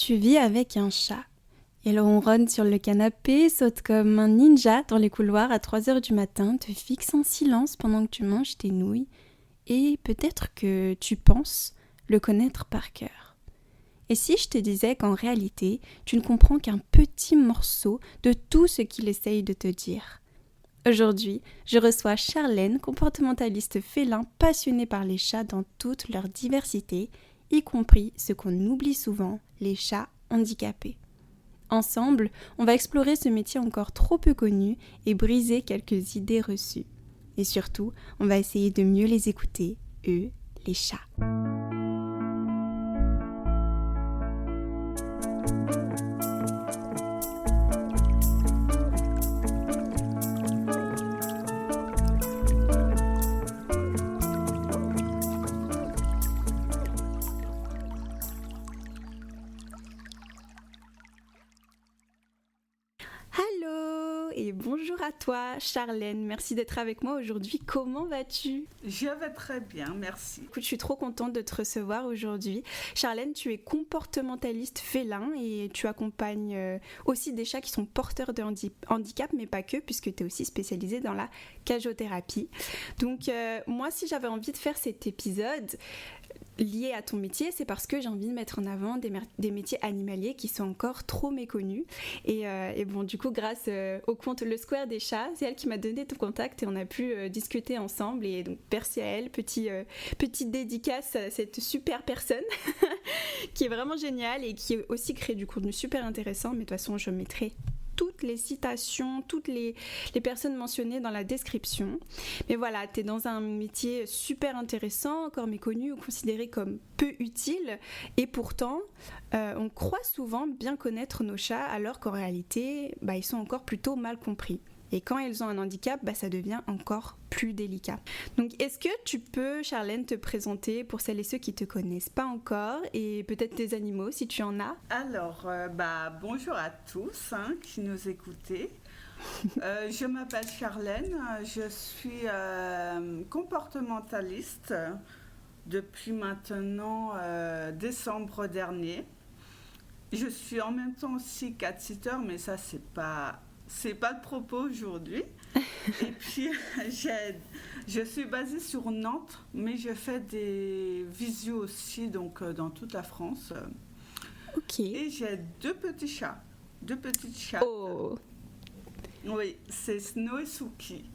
Tu vis avec un chat. Il ronronne sur le canapé, saute comme un ninja dans les couloirs à 3 heures du matin, te fixe en silence pendant que tu manges tes nouilles, et peut-être que tu penses le connaître par cœur. Et si je te disais qu'en réalité, tu ne comprends qu'un petit morceau de tout ce qu'il essaye de te dire? Aujourd'hui, je reçois Charlène, comportementaliste félin passionnée par les chats dans toute leur diversité, y compris ce qu'on oublie souvent, les chats handicapés. Ensemble, on va explorer ce métier encore trop peu connu et briser quelques idées reçues. Et surtout, on va essayer de mieux les écouter, eux, les chats. Allô et bonjour à toi Charlène, merci d'être avec moi aujourd'hui. Comment vas-tu? Je vais très bien, merci. Écoute, je suis trop contente de te recevoir aujourd'hui. Charlène, tu es comportementaliste félin et tu accompagnes aussi des chats qui sont porteurs de handicap, mais pas que, puisque tu es aussi spécialisée dans la cagiothérapie. Donc moi, si j'avais envie de faire cet épisode lié à ton métier, c'est parce que j'ai envie de mettre en avant des métiers animaliers qui sont encore trop méconnus. Et bon, du coup, grâce au compte Le Square des Chats, c'est elle qui m'a donné ton contact et on a pu discuter ensemble. Et donc, merci à elle, petite dédicace à cette super personne qui est vraiment géniale et qui aussi crée du contenu super intéressant. Mais de toute façon, je mettrai toutes les citations, toutes les personnes mentionnées dans la description. Mais voilà, tu es dans un métier super intéressant, encore méconnu ou considéré comme peu utile. Et pourtant, on croit souvent bien connaître nos chats alors qu'en réalité, ils sont encore plutôt mal compris. Et quand ils ont un handicap, ça devient encore plus délicat. Donc, est-ce que tu peux, Charlène, te présenter pour celles et ceux qui ne te connaissent pas encore et peut-être tes animaux, si tu en as? Alors, bonjour à tous qui nous écoutez. Je m'appelle Charlène, je suis comportementaliste depuis maintenant décembre dernier. Je suis en même temps aussi cat-sitter, mais ça, c'est pas le propos aujourd'hui. Et puis, je suis basée sur Nantes, mais je fais des visios aussi, donc dans toute la France. Ok. Et j'ai deux petites chattes. Oh. Oui, c'est Snow et Suki.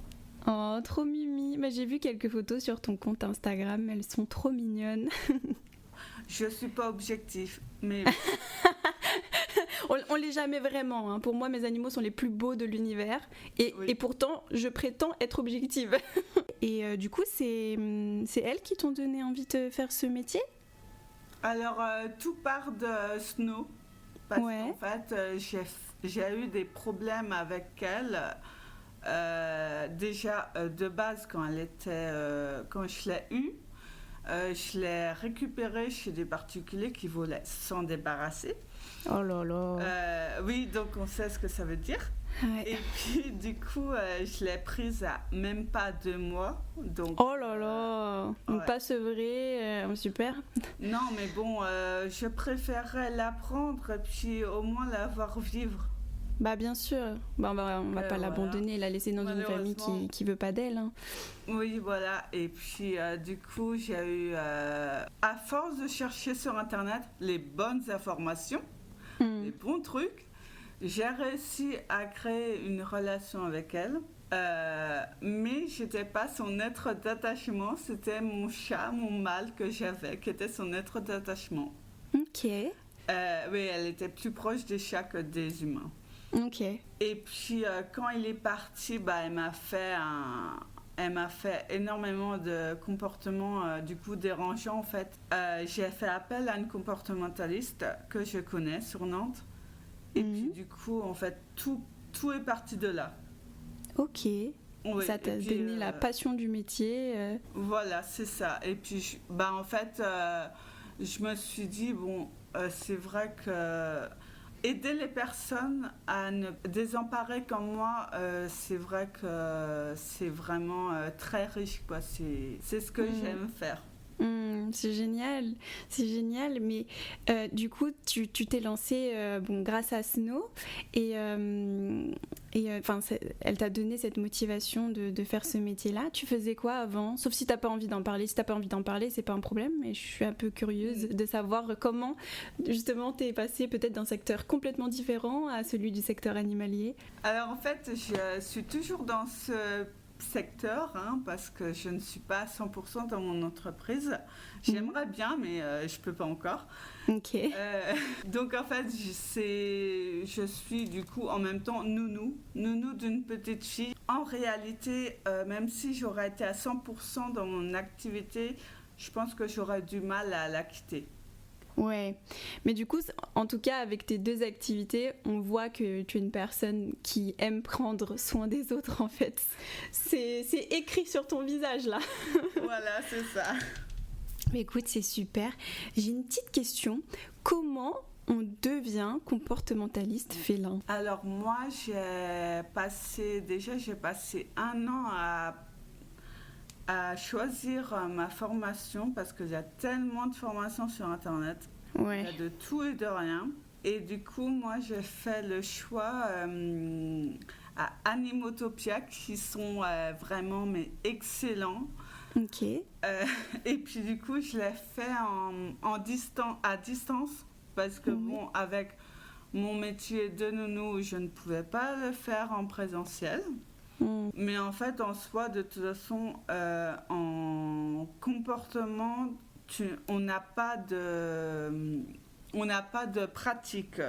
Oh, trop mimi. J'ai vu quelques photos sur ton compte Instagram, elles sont trop mignonnes. Je suis pas objective, mais... On l'est jamais vraiment. Hein. Pour moi, mes animaux sont les plus beaux de l'univers. Et pourtant, je prétends être objective. Et du coup, c'est elles qui t'ont donné envie de faire ce métier? Alors, tout part de Snow. Parce qu'en fait, j'ai eu des problèmes avec elle. Déjà, de base, quand je l'ai eue, je l'ai récupérée chez des particuliers qui voulaient s'en débarrasser. Oh là là. Oui, donc on sait ce que ça veut dire. Ouais. Et puis du coup, je l'ai prise à même pas 2 mois. Donc, oh là là. Donc pas sevrée, super. Non, mais bon, je préférerais la prendre et puis au moins la voir vivre. Bien sûr. On va pas l'abandonner, la laisser dans une famille qui veut pas d'elle. Hein. Oui, voilà. Et puis, du coup, j'ai eu, à force de chercher sur Internet les bonnes informations, les bons trucs, j'ai réussi à créer une relation avec elle. Mais j'étais pas son être d'attachement, c'était mon chat, mon mâle que j'avais, qui était son être d'attachement. Ok. Oui, elle était plus proche des chats que des humains. Ok. Et puis quand il est parti, elle m'a fait énormément de comportements du coup dérangeants en fait. J'ai fait appel à une comportementaliste que je connais sur Nantes. Et puis du coup en fait tout est parti de là. Ok. Oui, ça t'a donné la passion du métier. Voilà, c'est ça. Et puis en fait je me suis dit c'est vrai que aider les personnes à ne désemparer comme moi, c'est vrai que c'est vraiment très riche, quoi. C'est ce que j'aime faire. C'est génial, mais du coup tu t'es lancée grâce à Snow et elle t'a donné cette motivation de faire ce métier-là. Tu faisais quoi avant? Sauf si t'as pas envie d'en parler. Si t'as pas envie d'en parler, c'est pas un problème, mais je suis un peu curieuse de savoir comment justement t'es passée peut-être d'un secteur complètement différent à celui du secteur animalier. Alors en fait, je suis toujours dans ce secteur, parce que je ne suis pas à 100% dans mon entreprise. J'aimerais bien, mais je peux pas encore. Ok. Donc en fait, je suis du coup en même temps nounou d'une petite fille. En réalité, même si j'aurais été à 100% dans mon activité, je pense que j'aurais du mal à la quitter. Ouais, mais du coup, en tout cas, avec tes deux activités, on voit que tu es une personne qui aime prendre soin des autres, en fait. C'est écrit sur ton visage, là. Voilà, c'est ça. Mais écoute, c'est super. J'ai une petite question. Comment on devient comportementaliste félin? Alors moi, j'ai passé 1 an à choisir ma formation parce qu'il y a tellement de formations sur Internet. Ouais. Il y a de tout et de rien. Et du coup, moi, j'ai fait le choix à Animotopia qui sont vraiment excellents. Ok. Et puis du coup, je l'ai fait à distance parce que avec mon métier de nounou, je ne pouvais pas le faire en présentiel. Mais en fait, en soi, de toute façon, en comportement, on n'a pas de pratique.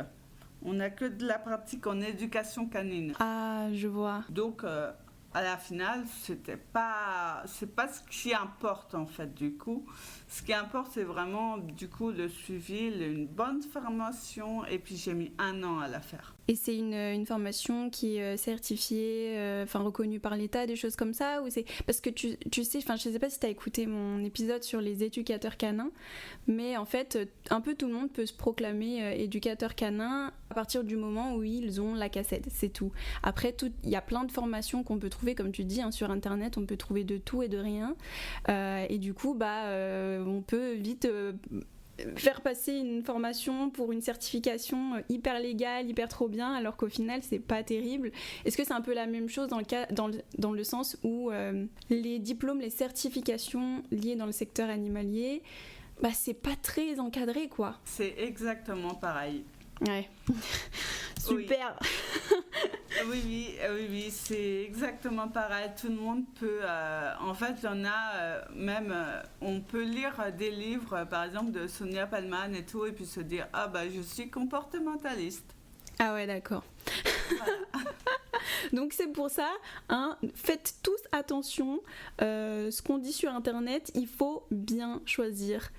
On n'a que de la pratique en éducation canine. Ah, je vois. Donc, à la finale, c'est pas ce qui importe en fait du coup. Ce qui importe, c'est vraiment du coup le suivi, une bonne formation, et puis j'ai mis 1 an à la faire. Et c'est une formation qui est certifiée, reconnue par l'État, des choses comme ça, ou c'est parce que tu sais, je sais pas si tu as écouté mon épisode sur les éducateurs canins, mais en fait, un peu tout le monde peut se proclamer éducateur canin à partir du moment où ils ont la cassette, c'est tout. Après, il y a plein de formations qu'on peut trouver, comme tu dis, sur Internet, on peut trouver de tout et de rien, et du coup, on peut vite faire passer une formation pour une certification hyper légale, hyper trop bien, alors qu'au final c'est pas terrible. Est-ce que c'est un peu la même chose dans le sens où les diplômes, les certifications liées dans le secteur animalier, c'est pas très encadré, quoi? C'est exactement pareil. Ouais. Super. Oui, c'est exactement pareil. Tout le monde peut. En fait, il y en a même. On peut lire des livres, par exemple, de Sonia Palman et tout, et puis se dire je suis comportementaliste. Ah ouais, d'accord. Voilà. Donc c'est pour ça, faites tous attention. Ce qu'on dit sur Internet, il faut bien choisir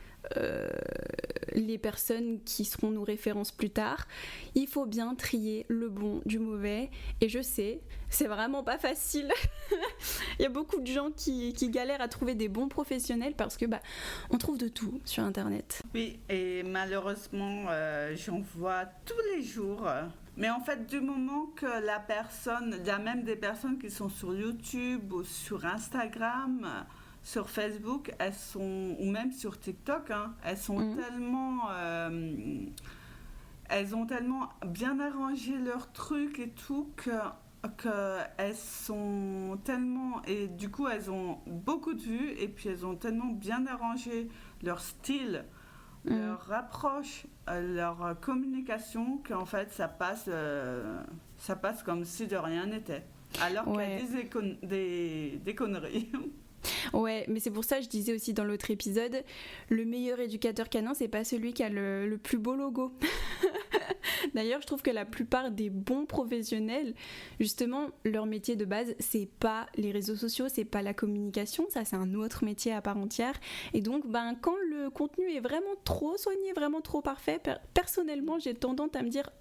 les personnes qui seront nos références plus tard. Il faut bien trier le bon du mauvais, et je sais, c'est vraiment pas facile. Il y a beaucoup de gens qui galèrent à trouver des bons professionnels parce que on trouve de tout sur Internet. Oui, et malheureusement j'en vois tous les jours. Mais en fait, du moment que la personne, il y a même des personnes qui sont sur YouTube ou sur Instagram, sur Facebook, elles sont, ou même sur TikTok, elles sont elles ont tellement bien arrangé leurs trucs et tout que elles sont tellement, et du coup elles ont beaucoup de vues, et puis elles ont tellement bien arrangé leur style, leur approche, leur communication, qu'en fait ça passe comme si de rien n'était, alors qu'il y a des conneries. Ouais, mais c'est pour ça que je disais aussi dans l'autre épisode, le meilleur éducateur canin, c'est pas celui qui a le plus beau logo. D'ailleurs, je trouve que la plupart des bons professionnels, justement, leur métier de base, c'est pas les réseaux sociaux, c'est pas la communication, ça c'est un autre métier à part entière. Et donc, quand le contenu est vraiment trop soigné, vraiment trop parfait, personnellement, j'ai tendance à me dire,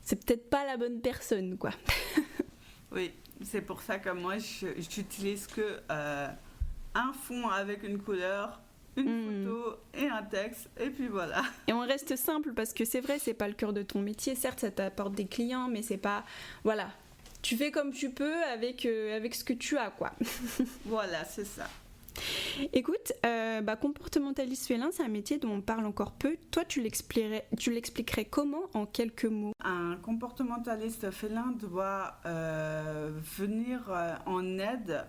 c'est peut-être pas la bonne personne, quoi. Oui. C'est pour ça que moi, j'utilise que un fond avec une couleur, une photo et un texte, et puis voilà. Et on reste simple, parce que c'est vrai, c'est pas le cœur de ton métier. Certes, ça t'apporte des clients, mais c'est pas... Voilà. Tu fais comme tu peux avec ce que tu as, quoi. Voilà, c'est ça. Écoute, comportementaliste félin, c'est un métier dont on parle encore peu. Toi, tu l'expliquerais comment en quelques mots? Un comportementaliste félin doit venir en aide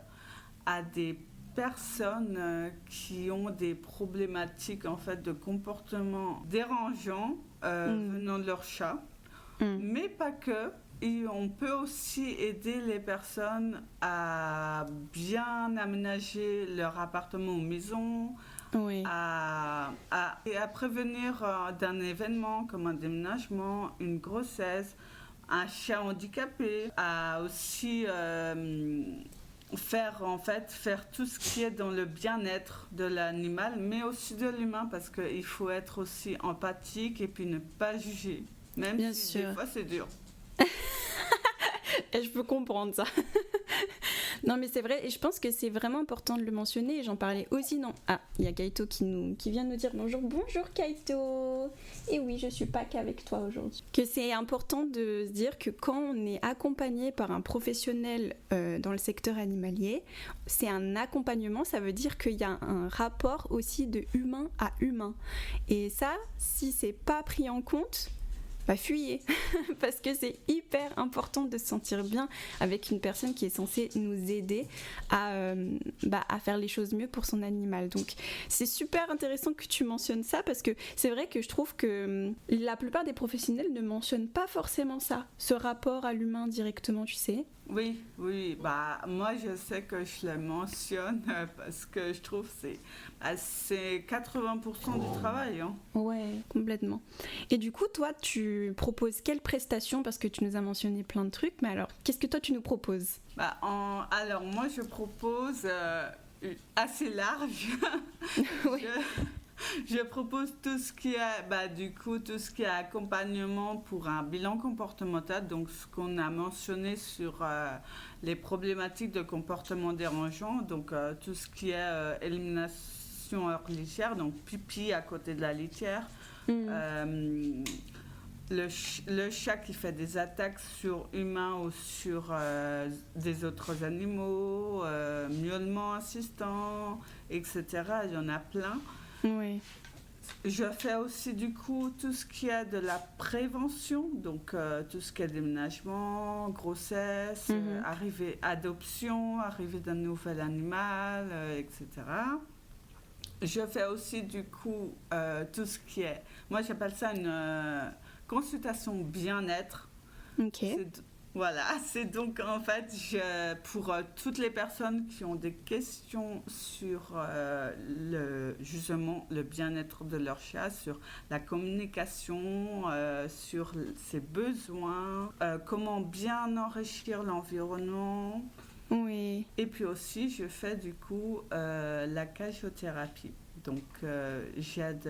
à des personnes qui ont des problématiques en fait de comportement dérangeant venant de leur chat, mais pas que. Et on peut aussi aider les personnes à bien aménager leur appartement ou maison, et à prévenir d'un événement comme un déménagement, une grossesse, un chat handicapé, à aussi faire tout ce qui est dans le bien-être de l'animal, mais aussi de l'humain, parce qu'il faut être aussi empathique et puis ne pas juger, même Bien si sûr. des fois c'est dur. Et je peux comprendre ça. Non, mais c'est vrai, et je pense que c'est vraiment important de le mentionner. Et j'en parlais aussi, non. Ah, il y a Kaito qui vient nous dire bonjour. Bonjour Kaito. Et oui, je suis pas qu'avec toi aujourd'hui. Que c'est important de se dire que quand on est accompagné par un professionnel dans le secteur animalier, c'est un accompagnement, ça veut dire qu'il y a un rapport aussi de humain à humain. Et ça, si c'est pas pris en compte, fuyez, parce que c'est hyper important de se sentir bien avec une personne qui est censée nous aider à faire les choses mieux pour son animal. Donc c'est super intéressant que tu mentionnes ça, parce que c'est vrai que je trouve que la plupart des professionnels ne mentionnent pas forcément ça, ce rapport à l'humain directement, tu sais. Oui, moi je sais que je le mentionne parce que je trouve que c'est 80% du travail. Hein. Ouais, complètement. Et du coup, toi, tu proposes quelle prestation? Parce que tu nous as mentionné plein de trucs, mais alors, qu'est-ce que toi tu nous proposes? Alors, moi je propose assez large. Oui. Je propose tout ce qui est, tout ce qui est accompagnement pour un bilan comportemental, donc ce qu'on a mentionné sur les problématiques de comportement dérangeant, donc tout ce qui est élimination hors litière, donc pipi à côté de la litière, le chat qui fait des attaques sur humains ou sur des autres animaux, miaulement insistant, etc. Il y en a plein. Oui. Je fais aussi du coup tout ce qui est de la prévention, donc tout ce qui est déménagement, grossesse, adoption, arrivée d'un nouvel animal, etc. Je fais aussi du coup tout ce qui est, moi j'appelle ça une consultation bien-être. Ok. C'est donc en fait pour toutes les personnes qui ont des questions sur justement le bien-être de leur chat, sur la communication, sur ses besoins, comment bien enrichir l'environnement. Oui. Et puis aussi, je fais du coup la cagiothérapie. Donc j'aide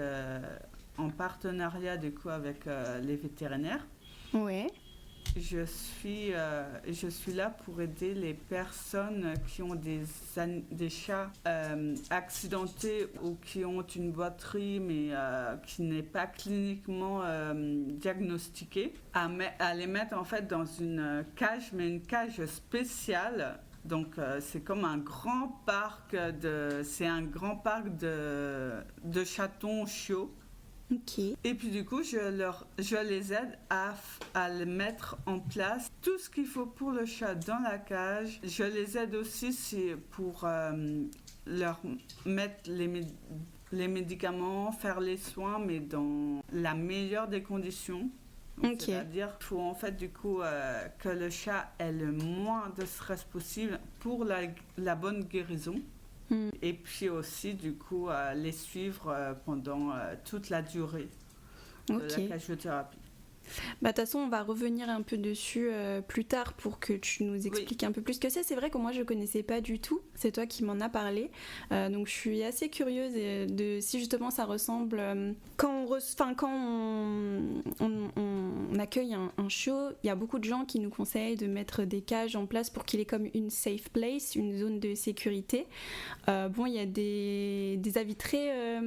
en partenariat du coup avec les vétérinaires. Oui. Je suis là pour aider les personnes qui ont des chats accidentés ou qui ont une boiterie mais qui n'est pas cliniquement diagnostiquée, à les mettre en fait dans une cage, mais une cage spéciale. Donc c'est comme un grand parc de chatons chiots. Okay. Et puis du coup, je les aide à le mettre en place tout ce qu'il faut pour le chat dans la cage. Je les aide aussi pour leur mettre les médicaments, faire les soins, mais dans la meilleure des conditions. Donc, c'est-à-dire qu'il faut en fait du coup que le chat ait le moins de stress possible pour la bonne guérison. Et puis aussi, du coup, les suivre pendant toute la durée de la cagiothérapie. De toute façon, on va revenir un peu dessus plus tard pour que tu nous expliques un peu plus ce que c'est. C'est vrai que moi, je ne connaissais pas du tout. C'est toi qui m'en as parlé. Donc, je suis assez curieuse de si justement ça ressemble... Quand on accueille un chiot, il y a beaucoup de gens qui nous conseillent de mettre des cages en place pour qu'il ait comme une safe place, une zone de sécurité. Il y a des avis très...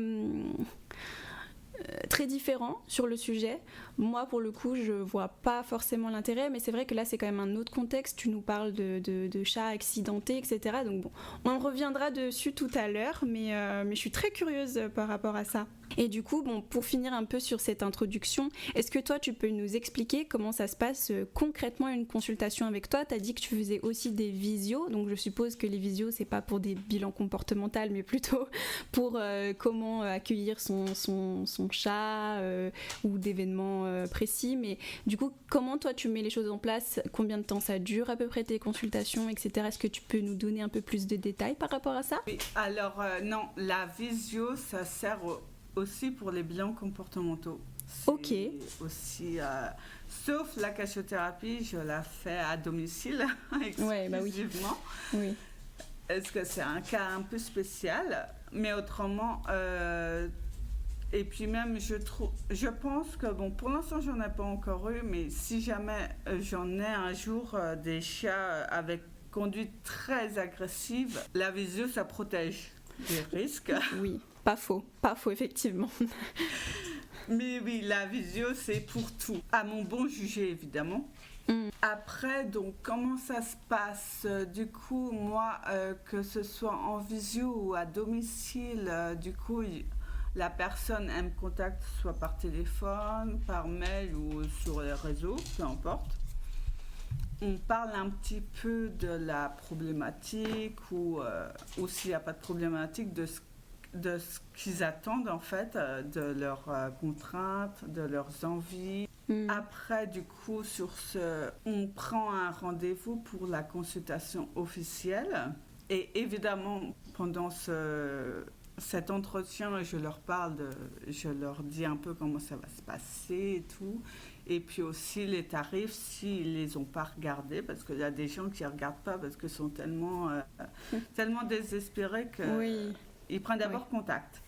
très différents sur le sujet. Moi, pour le coup, je vois pas forcément l'intérêt, mais c'est vrai que là, c'est quand même un autre contexte. Tu nous parles de chats accidentés, etc. Donc bon, on reviendra dessus tout à l'heure, mais je suis très curieuse par rapport à ça. Et du coup, bon, pour finir un peu sur cette introduction, est-ce que toi, tu peux nous expliquer comment ça se passe concrètement une consultation avec toi ? Tu as dit que tu faisais aussi des visios, donc je suppose que les visios, c'est pas pour des bilans comportementaux, mais plutôt pour comment accueillir son chat ou d'événements précis. Mais du coup, comment toi, tu mets les choses en place ? Combien de temps ça dure à peu près tes consultations, etc. Est-ce que tu peux nous donner un peu plus de détails par rapport à ça ? Oui, alors non, la visio, ça sert aussi pour les bilans comportemententaux. Ok. Aussi, sauf la cachiothérapie, je la fais à domicile exclusivement. Ouais, bah oui. Oui. Est-ce que c'est un cas un peu spécial, mais autrement, et puis même je pense que bon, pour l'instant j'en ai pas encore eu, mais si jamais j'en ai un jour des chats avec conduite très agressive, la visio ça protège des risques. Oui. Pas faux, effectivement. Mais oui, la visio, c'est pour tout. À mon bon jugé, évidemment. Après, donc, comment ça se passe ? Du coup, moi, que ce soit en visio ou à domicile, du coup, la personne, elle me contacte soit par téléphone, par mail ou sur les réseaux, peu importe. On parle un petit peu de la problématique ou s'il n'y a pas de problématique, de ce qu'ils attendent en fait, de leurs contraintes, de leurs envies. Après, du coup, sur on prend un rendez-vous pour la consultation officielle. Et évidemment, pendant cet entretien, je leur dis un peu comment ça va se passer et tout. Et puis aussi les tarifs, s'ils les ont pas regardés, parce qu'il y a des gens qui ne regardent pas parce qu'ils sont tellement désespérés que... Oui. Ils prennent d'abord contact.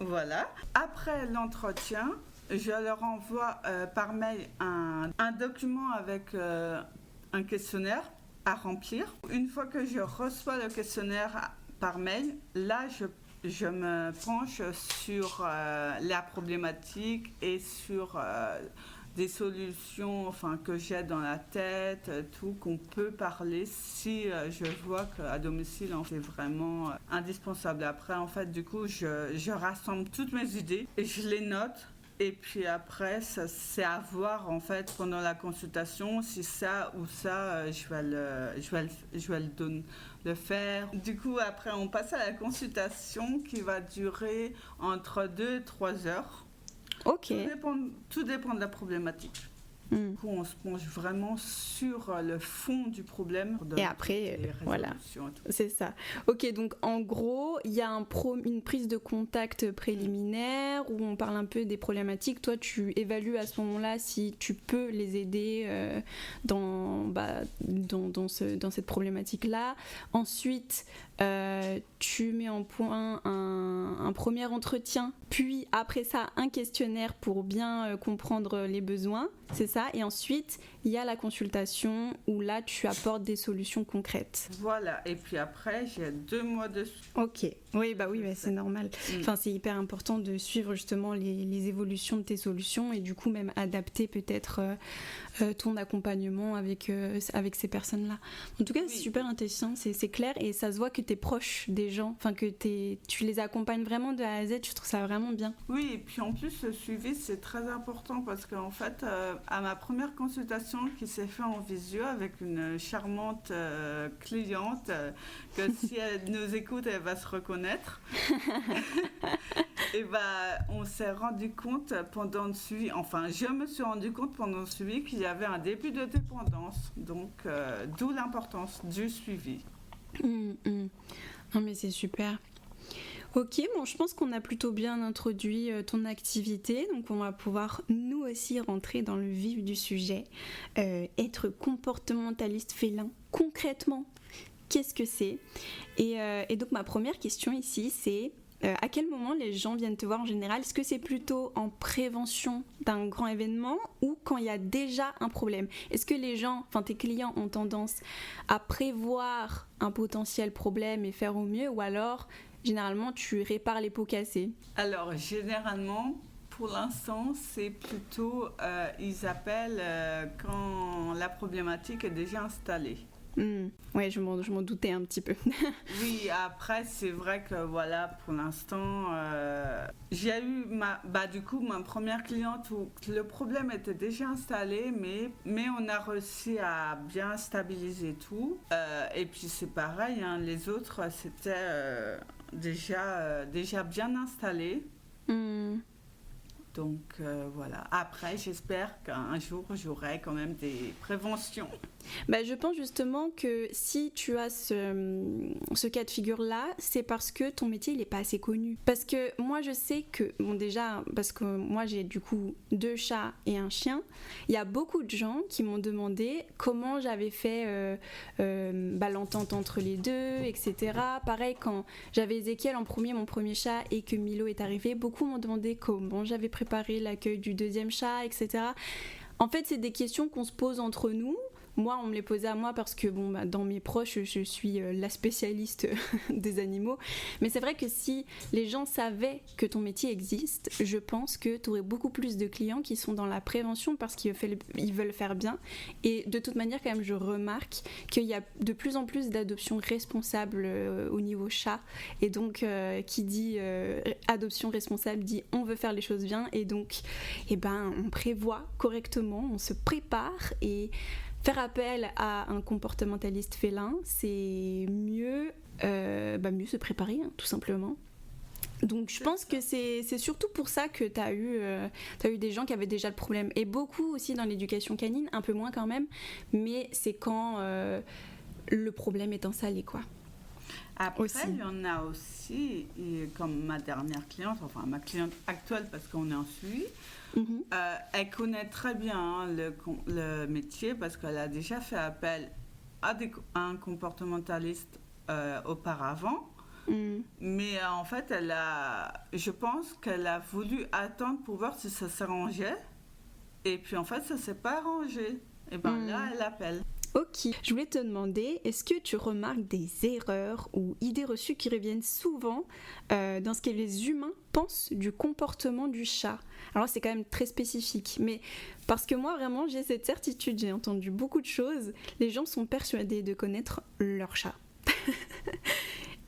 Voilà. Après l'entretien, je leur envoie par mail un document avec un questionnaire à remplir. Une fois que je reçois le questionnaire par mail, là, je me penche sur la problématique et sur des solutions que j'ai dans la tête, tout, qu'on peut parler si je vois qu'à domicile, c'est vraiment indispensable. Après, en fait, du coup, je rassemble toutes mes idées et je les note. Et puis après, c'est à voir, en fait, pendant la consultation, si ça ou ça, je vais le faire. Du coup, après, on passe à la consultation qui va durer entre 2 et 3 heures. Ok. Tout dépend de la problématique. Du coup, on se penche vraiment sur le fond du problème. Et après, voilà, c'est ça. Ok, donc en gros, il y a une prise de contact préliminaire où on parle un peu des problématiques. Toi, tu évalues à ce moment-là si tu peux les aider dans cette problématique-là. Ensuite, tu mets en point un premier entretien, puis après ça, un questionnaire pour bien comprendre les besoins. C'est ça, et ensuite il y a la consultation où là tu apportes des solutions concrètes. Voilà, et puis après j'ai 2 mois de... Ok, oui, c'est normal. Enfin, c'est hyper important de suivre justement les évolutions de tes solutions et du coup même adapter peut-être ton accompagnement avec ces personnes-là. En tout cas, c'est super intéressant, c'est clair et ça se voit que tu es proche des gens, enfin que tu les accompagnes vraiment de A à Z, je trouve ça vraiment bien. Oui, et puis en plus le suivi c'est très important parce qu'en fait à ma première consultation qui s'est faite en visio avec une charmante cliente que si elle nous écoute elle va se reconnaître et on s'est rendu compte pendant le suivi, je me suis rendu compte pendant le suivi qu'il y avait un début de dépendance, donc d'où l'importance du suivi. Non mais c'est super. Ok, bon, je pense qu'on a plutôt bien introduit ton activité, donc on va pouvoir nous aussi rentrer dans le vif du sujet. Être comportementaliste félin, concrètement, qu'est-ce que c'est ? Et donc ma première question ici, c'est à quel moment les gens viennent te voir en général ? Est-ce que c'est plutôt en prévention d'un grand événement ou quand il y a déjà un problème ? Est-ce que les gens, tes clients ont tendance à prévoir un potentiel problème et faire au mieux, ou alors généralement tu répares les pots cassés ? Alors généralement pour l'instant, c'est plutôt, ils appellent quand la problématique est déjà installée. Ouais, je m'en doutais un petit peu. Oui, après, c'est vrai que voilà, pour l'instant, j'ai eu ma première cliente où le problème était déjà installé, mais on a réussi à bien stabiliser tout. Et puis c'est pareil, hein, les autres, c'était déjà bien installé. Donc voilà. Après, j'espère qu'un jour, j'aurai quand même des préventions. Je pense justement que si tu as ce cas de figure-là, c'est parce que ton métier, il n'est pas assez connu. Parce que moi, je sais que, déjà, parce que moi, j'ai du coup 2 chats et un chien, il y a beaucoup de gens qui m'ont demandé comment j'avais fait l'entente entre les deux, etc. Pareil, quand j'avais Ézéchiel en premier, mon premier chat, et que Milo est arrivé, beaucoup m'ont demandé comment j'avais préparé l'accueil du 2e chat, etc. En fait, c'est des questions qu'on se pose entre nous. Moi, on me les posait à moi parce que dans mes proches, je suis la spécialiste des animaux. Mais c'est vrai que si les gens savaient que ton métier existe, je pense que tu aurais beaucoup plus de clients qui sont dans la prévention parce qu'ils veulent faire bien. Et de toute manière, quand même, je remarque qu'il y a de plus en plus d'adoptions responsables au niveau chat. Et donc, qui dit adoption responsable dit on veut faire les choses bien. Et donc, on prévoit correctement, on se prépare et... Faire appel à un comportementaliste félin, c'est mieux se préparer, hein, tout simplement. Donc je pense que c'est surtout pour ça que t'as eu des gens qui avaient déjà le problème. Et beaucoup aussi dans l'éducation canine, un peu moins quand même, mais c'est quand le problème est installé, quoi. Après, il y en a aussi, comme ma dernière cliente, enfin ma cliente actuelle parce qu'on est en suivi, elle connaît très bien le métier parce qu'elle a déjà fait appel à un comportementaliste auparavant. Mais en fait, je pense qu'elle a voulu attendre pour voir si ça s'arrangeait. Et puis en fait, ça ne s'est pas arrangé. Et là, elle appelle. Ok, je voulais te demander, est-ce que tu remarques des erreurs ou idées reçues qui reviennent souvent dans ce que les humains pensent du comportement du chat? Alors c'est quand même très spécifique, mais parce que moi vraiment j'ai cette certitude, j'ai entendu beaucoup de choses, les gens sont persuadés de connaître leur chat.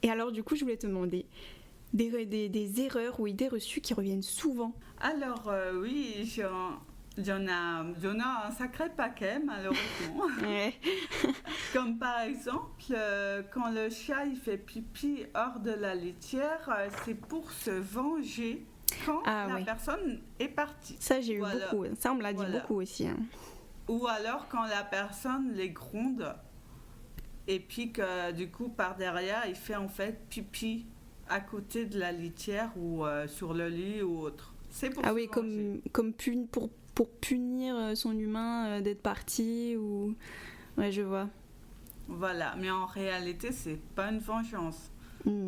Et alors du coup je voulais te demander, des erreurs ou idées reçues qui reviennent souvent? Alors oui, il y en a un sacré paquet, malheureusement. Ouais. Comme par exemple, quand le chat il fait pipi hors de la litière, c'est pour se venger quand la personne est partie. Ça, j'ai eu beaucoup. Ça, on me l'a dit beaucoup aussi. Hein. Ou alors quand la personne les gronde et puis que du coup, par derrière, il fait en fait pipi à côté de la litière ou sur le lit ou autre. C'est pour se venger. Pour punir son humain d'être parti ou... Ouais, je vois. Voilà, mais en réalité, c'est pas une vengeance.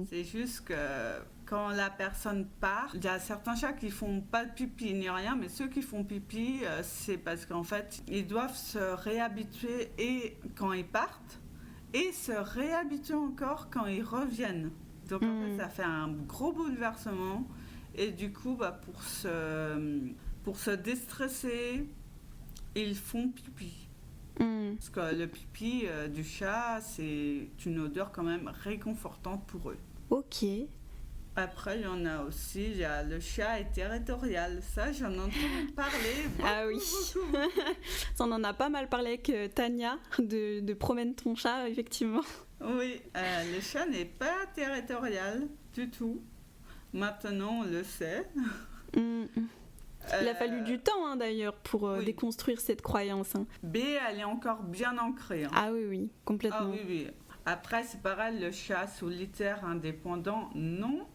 C'est juste que quand la personne part, il y a certains chats qui font pas de pipi ni rien, mais ceux qui font pipi, c'est parce qu'en fait, ils doivent se réhabituer et quand ils partent et se réhabituer encore quand ils reviennent. Donc en fait, ça fait un gros bouleversement et du coup, pour se déstresser, ils font pipi. Parce que le pipi du chat, c'est une odeur quand même réconfortante pour eux. Ok. Après, il y en a aussi, il y a le chat est territorial. Ça, j'en entends parler beaucoup. Ah oui. Ça, on en a pas mal parlé avec Tania, de promène ton chat, effectivement. Oui, le chat n'est pas territorial du tout. Maintenant, on le sait. Il a fallu du temps d'ailleurs pour déconstruire cette croyance. Hein. B, elle est encore bien ancrée. Hein. Ah oui, complètement. Ah oui. Après, c'est pareil, le chat solitaire indépendant, non.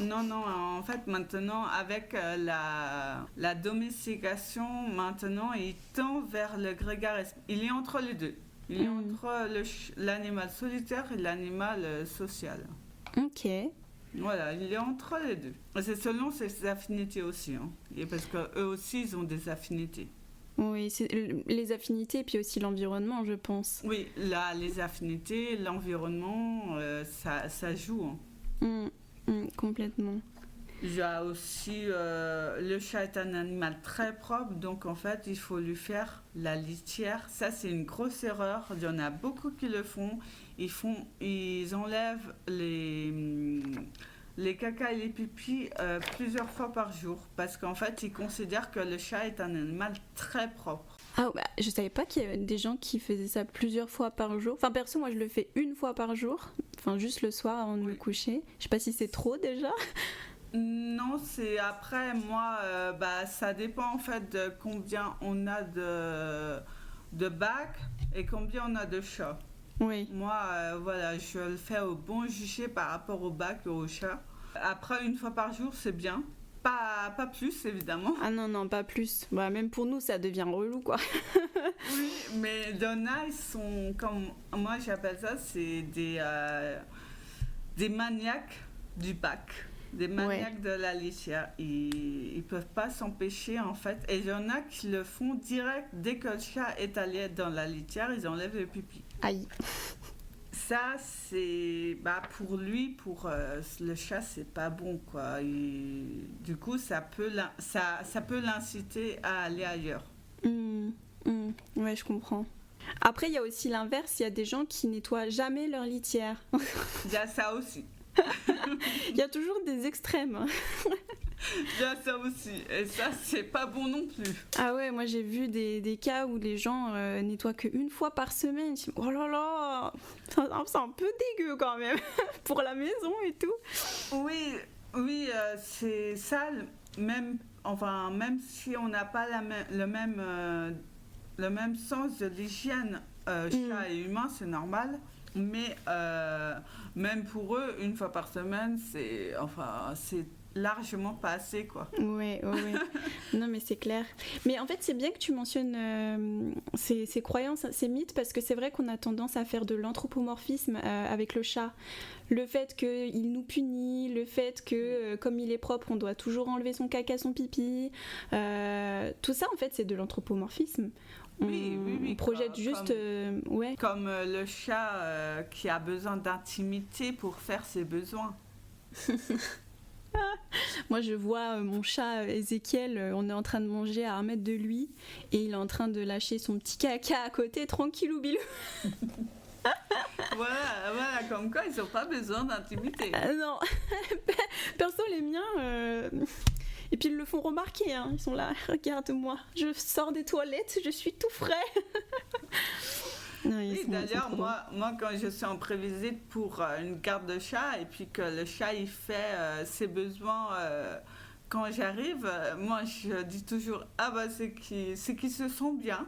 En fait, maintenant, avec la domestication, maintenant, il tend vers le grégarisme. Il est entre les deux. Il est entre l'animal solitaire et l'animal social. Ok. Voilà, il est entre les deux. C'est selon ses affinités aussi. Hein. Et parce qu'eux aussi, ils ont des affinités. Oui, c'est les affinités et puis aussi l'environnement, je pense. Oui, là, les affinités, l'environnement, ça joue. Hein. Complètement. Il y a aussi, le chat est un animal très propre, donc en fait, il faut lui faire la litière. Ça, c'est une grosse erreur. Il y en a beaucoup qui le font. Ils enlèvent les caca et les pipis plusieurs fois par jour, parce qu'en fait, ils considèrent que le chat est un animal très propre. Ah bah, je savais pas qu'il y avait des gens qui faisaient ça plusieurs fois par jour. Enfin perso, moi je le fais une fois par jour, enfin juste le soir avant de me coucher. Je sais pas si c'est trop déjà. Non, c'est après, moi, ça dépend en fait de combien on a de bacs et combien on a de chats. Oui. Moi, voilà, je le fais au bon jugé par rapport au bac et au chat. Après, une fois par jour, c'est bien. Pas plus, évidemment. Ah non, pas plus. Bah, même pour nous, ça devient relou, quoi. Oui, mais il y en a, ils sont comme... Moi, j'appelle ça, c'est des maniaques du bac. Des maniaques de la litière. Ils peuvent pas s'empêcher, en fait. Et il y en a qui le font direct. Dès que le chat est allé dans la litière, ils enlèvent le pipi. Aïe. Ça, c'est... pour lui, pour le chat, c'est pas bon, quoi. Du coup, ça peut l'inciter à aller ailleurs. Ouais, je comprends. Après, il y a aussi l'inverse. Il y a des gens qui nettoient jamais leur litière. Il y a ça aussi. Il y a toujours des extrêmes. Il y a ça aussi. Et ça, c'est pas bon non plus. Ah ouais, moi j'ai vu des cas où les gens nettoient qu'une fois par semaine. Je me dis, oh là là, c'est un peu dégueu quand même pour la maison et tout. Oui, c'est sale. Même si on n'a pas le même sens de l'hygiène chat et humain, c'est normal. Mais même pour eux, une fois par semaine, c'est largement pas assez, quoi. Ouais. Non, mais c'est clair. Mais en fait, c'est bien que tu mentionnes ces croyances, ces mythes, parce que c'est vrai qu'on a tendance à faire de l'anthropomorphisme avec le chat. Le fait qu'il nous punit, le fait que, comme il est propre, on doit toujours enlever son caca, son pipi. Tout ça, en fait, c'est de l'anthropomorphisme. Oui. On projette juste... ouais. Comme le chat qui a besoin d'intimité pour faire ses besoins. Moi, je vois mon chat Ézéchiel, on est en train de manger à 1 mètre de lui et il est en train de lâcher son petit caca à côté, tranquillou bilou. Voilà, comme quoi ils n'ont pas besoin d'intimité. Non, perso les miens, et puis ils le font remarquer, hein. Ils sont là, regarde-moi, je sors des toilettes, je suis tout frais. Non, oui, d'ailleurs, moi, quand je suis en prévisite pour une garde de chat et puis que le chat il fait ses besoins quand j'arrive, moi je dis toujours c'est qu'ils se sent bien.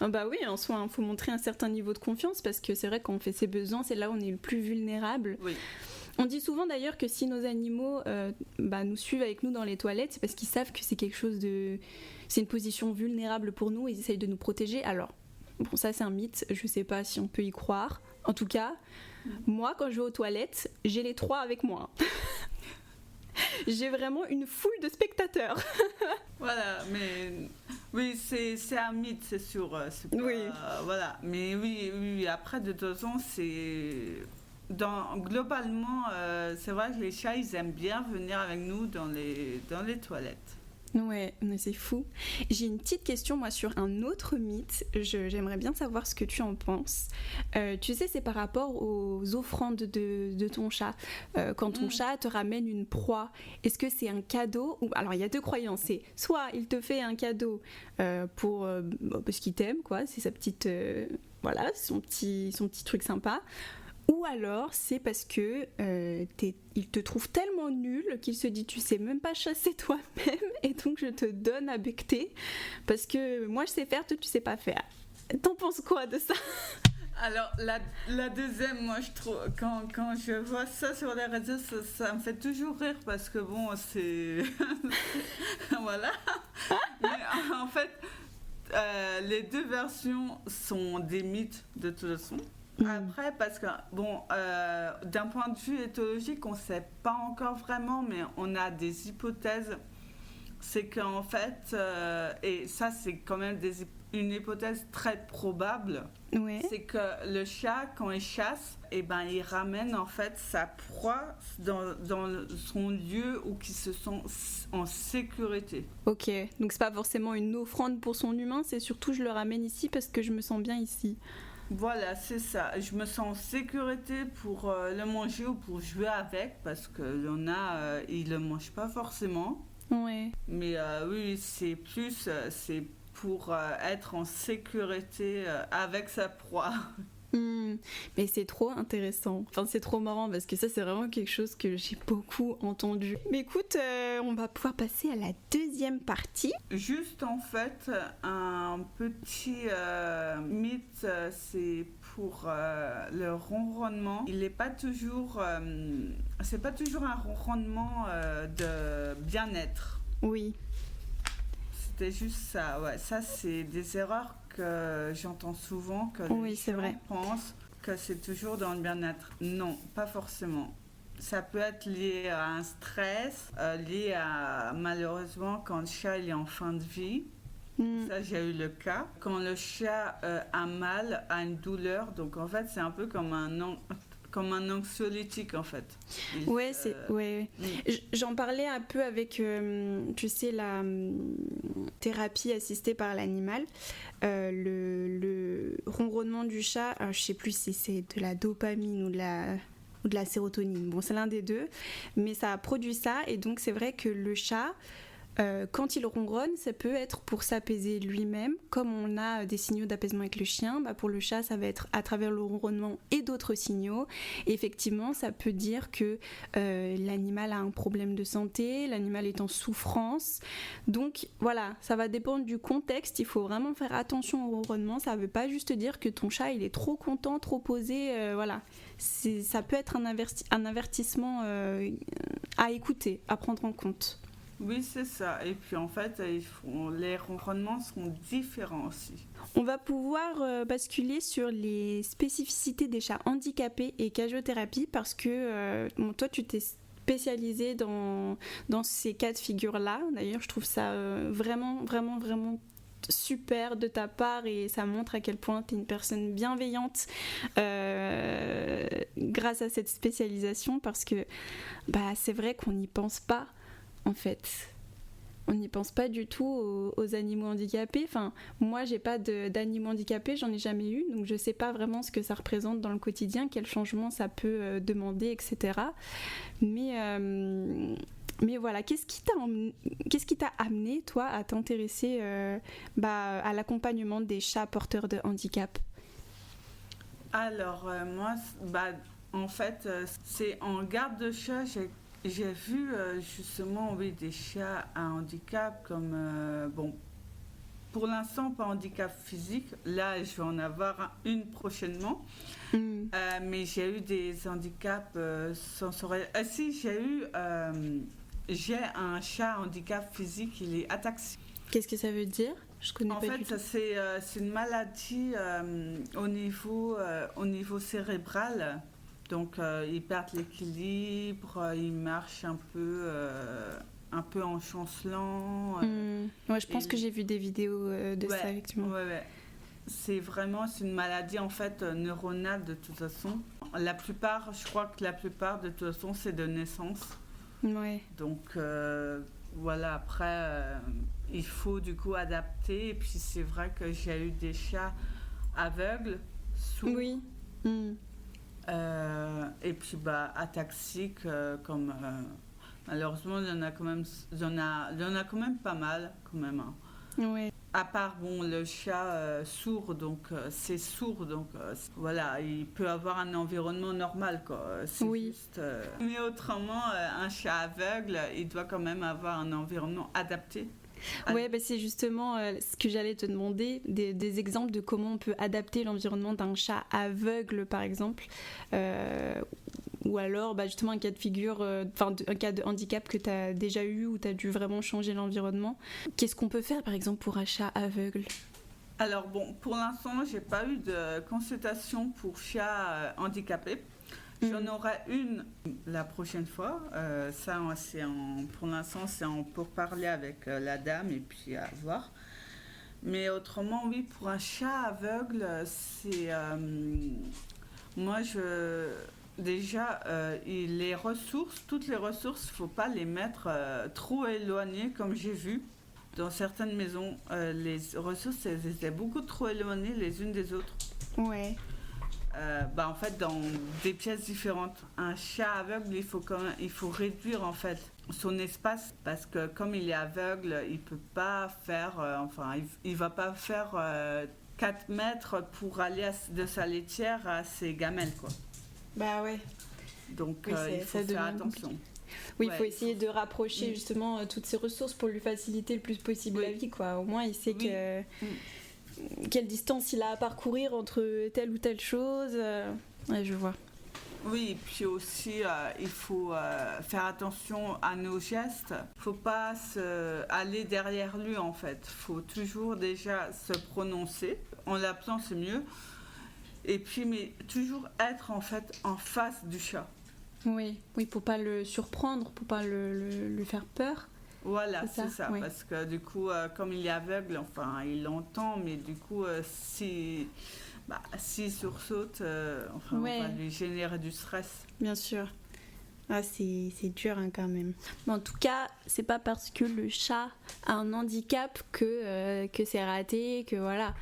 Bah oui, en soi, il faut montrer un certain niveau de confiance parce que c'est vrai qu'on fait ses besoins, c'est là où on est le plus vulnérable. Oui. On dit souvent d'ailleurs que si nos animaux nous suivent avec nous dans les toilettes, c'est parce qu'ils savent que c'est quelque chose de... C'est une position vulnérable pour nous, ils essayent de nous protéger. Alors, bon, ça c'est un mythe, je sais pas si on peut y croire. En tout cas, moi quand je vais aux toilettes, j'ai les 3 avec moi. J'ai vraiment une foule de spectateurs. Voilà, mais oui, c'est un mythe, c'est sûr. C'est pas, oui. Voilà, mais oui, après de toute façon, globalement, c'est vrai que les chats, ils aiment bien venir avec nous dans les toilettes. Ouais, mais c'est fou. J'ai une petite question, moi, sur un autre mythe. J'aimerais bien savoir ce que tu en penses. Tu sais, c'est par rapport aux offrandes de ton chat. Quand ton chat te ramène une proie, est-ce que c'est un cadeau ou... Alors, il y a 2 croyances. C'est soit il te fait un cadeau parce qu'il t'aime, quoi. C'est sa petite... voilà, son petit truc sympa. Ou alors c'est parce que il te trouve tellement nul qu'il se dit tu sais même pas chasser toi-même et donc je te donne à becqueter parce que moi je sais faire, toi tu sais pas faire. T'en penses quoi de ça? Alors la deuxième, moi je trouve quand je vois ça sur les réseaux, ça me fait toujours rire parce que bon c'est voilà. Mais en fait les 2 versions sont des mythes de toute façon. Après, parce que, d'un point de vue éthologique, on ne sait pas encore vraiment, mais on a des hypothèses c'est qu'en fait, et ça c'est quand même une hypothèse très probable, Ouais. c'est que le chat, quand il chasse, eh ben, il ramène en fait sa proie dans son lieu où il se sent en sécurité. Ok, donc c'est pas forcément une offrande pour son humain, c'est surtout je le ramène ici parce que je me sens bien ici. Voilà, c'est ça. Je me sens en sécurité pour le manger ou pour jouer avec, parce que l'on a, il le mange pas forcément. Ouais. Mais oui, c'est plus, c'est pour être en sécurité avec sa proie. Mais c'est trop intéressant. Enfin, c'est trop marrant parce que ça, c'est vraiment quelque chose que j'ai beaucoup entendu. Mais écoute, on va pouvoir passer à la deuxième partie. Juste en fait, un petit mythe, c'est pour le ronronnement. Il n'est pas toujours, c'est pas toujours un ronronnement de bien-être. Oui. C'était juste ça, ouais. Ça, c'est des erreurs que j'entends souvent, que les c'est gens vrai. pensent que c'est toujours dans le bien-être. Non, pas forcément. Ça peut être lié à un stress, lié à, malheureusement, quand le chat il est en fin de vie. Ça, j'ai eu le cas. Quand le chat a mal, a une douleur, donc en fait, c'est un peu comme un anxiolytique, en fait. Ouais. J'en parlais un peu avec, tu sais, la thérapie assistée par l'animal. Le ronronnement du chat, je sais plus si c'est de la dopamine ou de la sérotonine. Bon, c'est l'un des deux, mais ça produit ça. Et donc, c'est vrai que le chat, quand il ronronne, ça peut être pour s'apaiser lui-même. Comme on a des signaux d'apaisement avec le chien, pour le chat, ça va être à travers le ronronnement et d'autres signaux. Et effectivement, ça peut dire que l'animal a un problème de santé, l'animal est en souffrance. Donc voilà, ça va dépendre du contexte. Il faut vraiment faire attention au ronronnement. Ça ne veut pas juste dire que ton chat il est trop content, trop posé. Voilà. Ça peut être un avertissement à écouter, à prendre en compte. Oui, c'est ça. Et puis en fait, les ronronnements sont différents aussi. On va pouvoir basculer sur les spécificités des chats handicapés et cagiothérapie parce que toi, tu t'es spécialisée dans ces cas de figure-là. D'ailleurs, je trouve ça vraiment super de ta part et ça montre à quel point tu es une personne bienveillante grâce à cette spécialisation parce que c'est vrai qu'on n'y pense pas. En fait, on n'y pense pas du tout aux animaux handicapés. Enfin, moi, j'ai pas d'animaux handicapés, j'en ai jamais eu, donc je sais pas vraiment ce que ça représente dans le quotidien, quel changement ça peut demander, etc. Mais voilà, qu'est-ce qui t'a amené, toi, à t'intéresser à l'accompagnement des chats porteurs de handicap ? Alors, moi, en fait, c'est en garde de chat, j'ai vu justement des chats à handicap comme, pour l'instant pas handicap physique, là je vais en avoir une prochainement, mais j'ai eu des handicaps sensoriels. Si, j'ai un chat handicap physique, il est ataxique. Qu'est-ce que ça veut dire ? Je connais pas du tout. C'est une maladie au niveau cérébral. Donc, ils perdent l'équilibre, ils marchent un peu en chancelant. Ouais, je pense que j'ai vu des vidéos de ça, effectivement. Ouais. C'est une maladie, en fait, neuronale, de toute façon. Je crois que la plupart, de toute façon, c'est de naissance. Ouais. Donc, voilà, après, il faut, du coup, adapter. Et puis, c'est vrai que j'ai eu des chats aveugles, sourds. Oui. Et puis ataxique comme malheureusement il y en a quand même pas mal quand même, hein. Ouais. À part le chat sourd, donc c'est sourd, donc voilà, il peut avoir un environnement normal, quoi. C'est juste, mais autrement un chat aveugle, il doit quand même avoir un environnement adapté. Ouais, c'est justement ce que j'allais te demander, des exemples de comment on peut adapter l'environnement d'un chat aveugle, par exemple, ou alors justement un cas de figure, un cas de handicap que tu as déjà eu, où tu as dû vraiment changer l'environnement. Qu'est-ce qu'on peut faire, par exemple, pour un chat aveugle ? Alors pour l'instant, j'ai pas eu de consultation pour chat handicapé. J'en aurai une la prochaine fois. Ça, pour l'instant, pour parler avec la dame et puis à voir. Mais autrement, oui, pour un chat aveugle, c'est... moi, déjà, toutes les ressources, il ne faut pas les mettre trop éloignées, comme j'ai vu. Dans certaines maisons, les ressources, elles étaient beaucoup trop éloignées les unes des autres. Ouais. En fait, dans des pièces différentes. Un chat aveugle, il faut réduire en fait son espace parce que comme il est aveugle, il peut pas faire, il va pas faire 4 mètres pour aller de sa laitière à ses gamelles, quoi. Bah ouais. Donc il faut faire attention. Oui, il faut essayer de rapprocher justement toutes ces ressources pour lui faciliter le plus possible la vie, quoi. Au moins, il sait quelle distance il a à parcourir entre telle ou telle chose. Ouais, je vois. Oui, et puis aussi, il faut faire attention à nos gestes. Il ne faut pas aller derrière lui, en fait. Il faut toujours déjà se prononcer. En l'appelant, c'est mieux. Et puis, mais toujours être, en fait, en face du chat. Oui, pour pas le surprendre, pour pas lui faire peur. Voilà, c'est ça. Oui. Parce que du coup, comme il est aveugle, il l'entend, mais du coup, s'il sursaute, on va lui générer du stress. Bien sûr. Ah, c'est dur quand même. Mais en tout cas, c'est pas parce que le chat a un handicap que c'est raté, que voilà.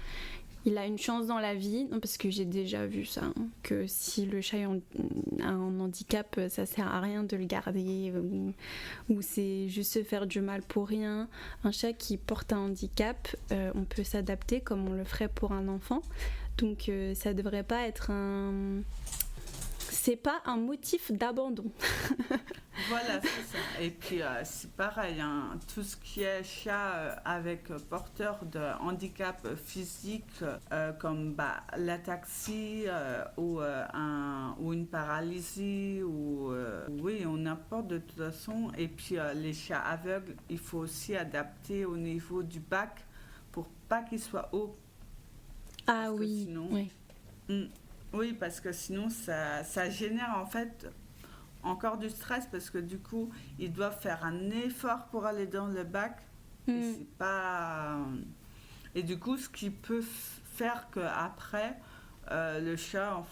Il a une chance dans la vie, non, parce que j'ai déjà vu ça, que si le chat a un handicap, ça sert à rien de le garder, ou c'est juste se faire du mal pour rien. Un chat qui porte un handicap, on peut s'adapter comme on le ferait pour un enfant, donc ça devrait pas être c'est pas un motif d'abandon. Voilà, c'est ça. Et puis c'est pareil, hein, tout ce qui est chat avec porteur de handicap physique comme l'ataxie ou une paralysie ou n'importe de toute façon. Et puis les chats aveugles, il faut aussi adapter au niveau du bac pour pas qu'il soit haut. Ah oui. Sinon, oui, parce que sinon ça génère en fait encore du stress parce que du coup ils doivent faire un effort pour aller dans le bac et c'est pas... Et du coup ce qui peut faire qu'après le chat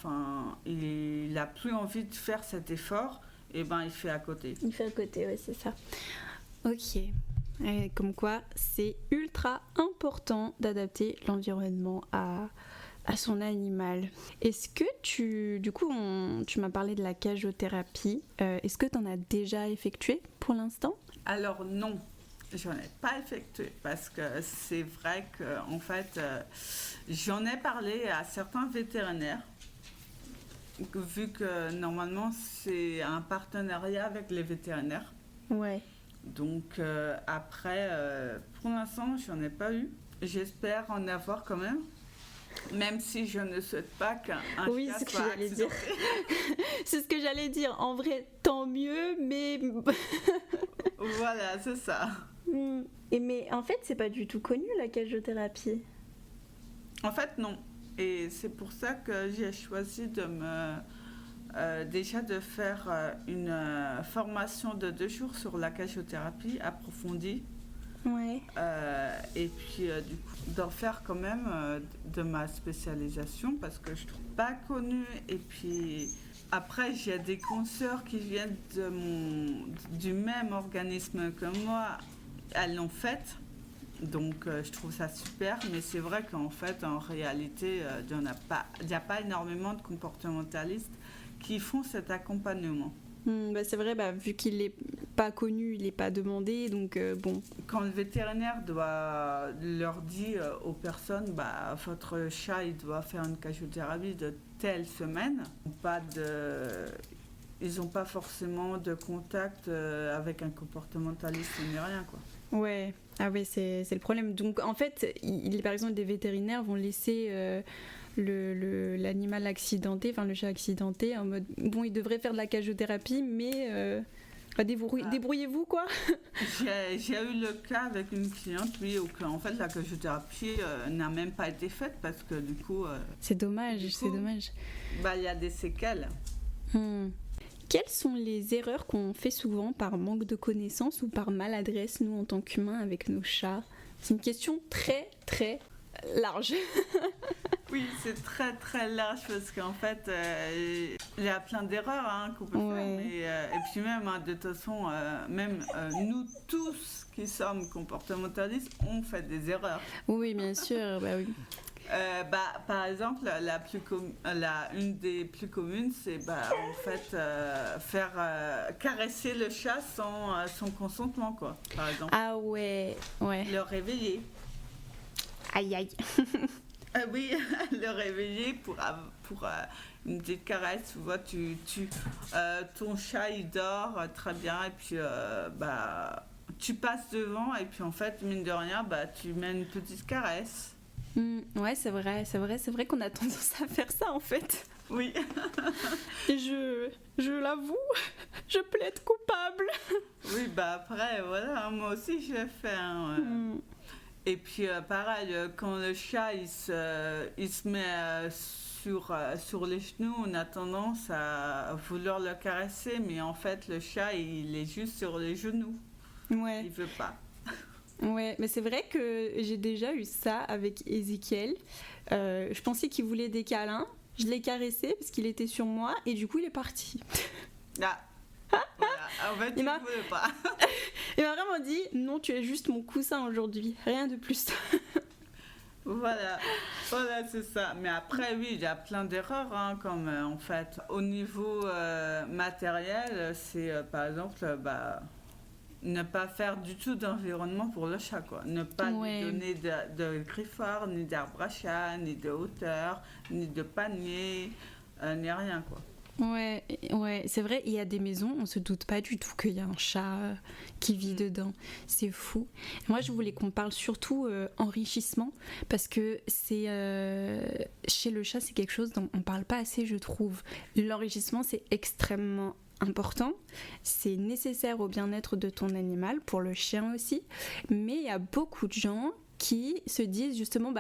il a plus envie de faire cet effort, et il fait à côté. Oui, c'est ça. Ok. Et comme quoi c'est ultra important d'adapter l'environnement à son animal. Est-ce que tu m'as parlé de la cagiothérapie, est-ce que tu en as déjà effectué pour l'instant ? Alors non, j'en ai pas effectué parce que c'est vrai que en fait j'en ai parlé à certains vétérinaires vu que normalement c'est un partenariat avec les vétérinaires. Ouais. Donc après pour l'instant j'en ai pas eu. J'espère en avoir quand même. Même si je ne souhaite pas qu'un chat soit accidenté. C'est ce que j'allais dire. En vrai, tant mieux, mais... Voilà, c'est ça. Mais en fait, c'est pas du tout connu, la cagiothérapie. En fait, non. Et c'est pour ça que j'ai choisi de déjà de faire une formation de 2 jours sur la cagiothérapie approfondie. Ouais. Et puis du coup d'en faire quand même de ma spécialisation parce que je trouve pas connue. Et puis après j'ai des consoeurs qui viennent du même organisme que moi, elles l'ont faite, donc je trouve ça super. Mais c'est vrai qu'en fait en réalité il n'y a pas énormément de comportementalistes qui font cet accompagnement. C'est vrai, vu qu'il n'est pas connu, il n'est pas demandé, donc bon. Quand le vétérinaire leur dit aux personnes, votre chat il doit faire une cagiothérapie de telle semaine, ils n'ont pas forcément de contact avec un comportementaliste ni rien, quoi. Ouais, ah ouais, c'est le problème. Donc en fait, par exemple, des vétérinaires vont laisser l'animal accidenté, le chat accidenté, en mode bon, il devrait faire de la cagiothérapie, mais débrouillez-vous, quoi. J'ai eu le cas avec une cliente, oui, où en fait la cagiothérapie n'a même pas été faite parce que du coup. C'est dommage, c'est dommage. Il y a des séquelles. Quelles sont les erreurs qu'on fait souvent par manque de connaissances ou par maladresse, nous, en tant qu'humains, avec nos chats? C'est une question très, très large. Oui, c'est très très large parce qu'en fait, il y a plein d'erreurs qu'on peut faire. Et puis même, de toute façon, même nous tous qui sommes comportementalistes, on fait des erreurs. Oui, bien sûr, bah oui. Par exemple, une des plus communes, c'est en fait faire caresser le chat sans son consentement, quoi, par exemple. Ah ouais. Le réveiller. Aïe aïe. Oui, le réveiller pour une petite caresse. Tu vois, ton chat il dort très bien et puis tu passes devant et puis en fait mine de rien tu mets une petite caresse. Ouais, c'est vrai qu'on a tendance à faire ça en fait. Oui. Et je l'avoue, je plaide coupable. Oui, après voilà, moi aussi je l'ai fait. Et puis pareil, quand le chat il se met sur les genoux, on a tendance à vouloir le caresser, mais en fait le chat il est juste sur les genoux. Ouais. Il veut pas. Ouais, mais c'est vrai que j'ai déjà eu ça avec Ézéchiel. Je pensais qu'il voulait des câlins. Je l'ai caressé parce qu'il était sur moi et du coup il est parti. Ah. Voilà. En fait, il ne voulait pas. Il m'a vraiment dit non, tu es juste mon coussin aujourd'hui, rien de plus. Voilà, c'est ça. Mais après, oui, il y a plein d'erreurs, comme en fait, au niveau matériel, c'est par exemple, ne pas faire du tout d'environnement pour le chat, quoi. Ne pas lui donner de griffoir, ni d'arbre à chat, ni de hauteur, ni de panier, ni rien, quoi. Ouais, c'est vrai, il y a des maisons, on se doute pas du tout qu'il y a un chat qui vit dedans. C'est fou. Moi, je voulais qu'on parle surtout enrichissement, parce que c'est chez le chat, c'est quelque chose dont on parle pas assez, je trouve. L'enrichissement, c'est extrêmement important, c'est nécessaire au bien-être de ton animal, pour le chien aussi, mais il y a beaucoup de gens qui se disent justement,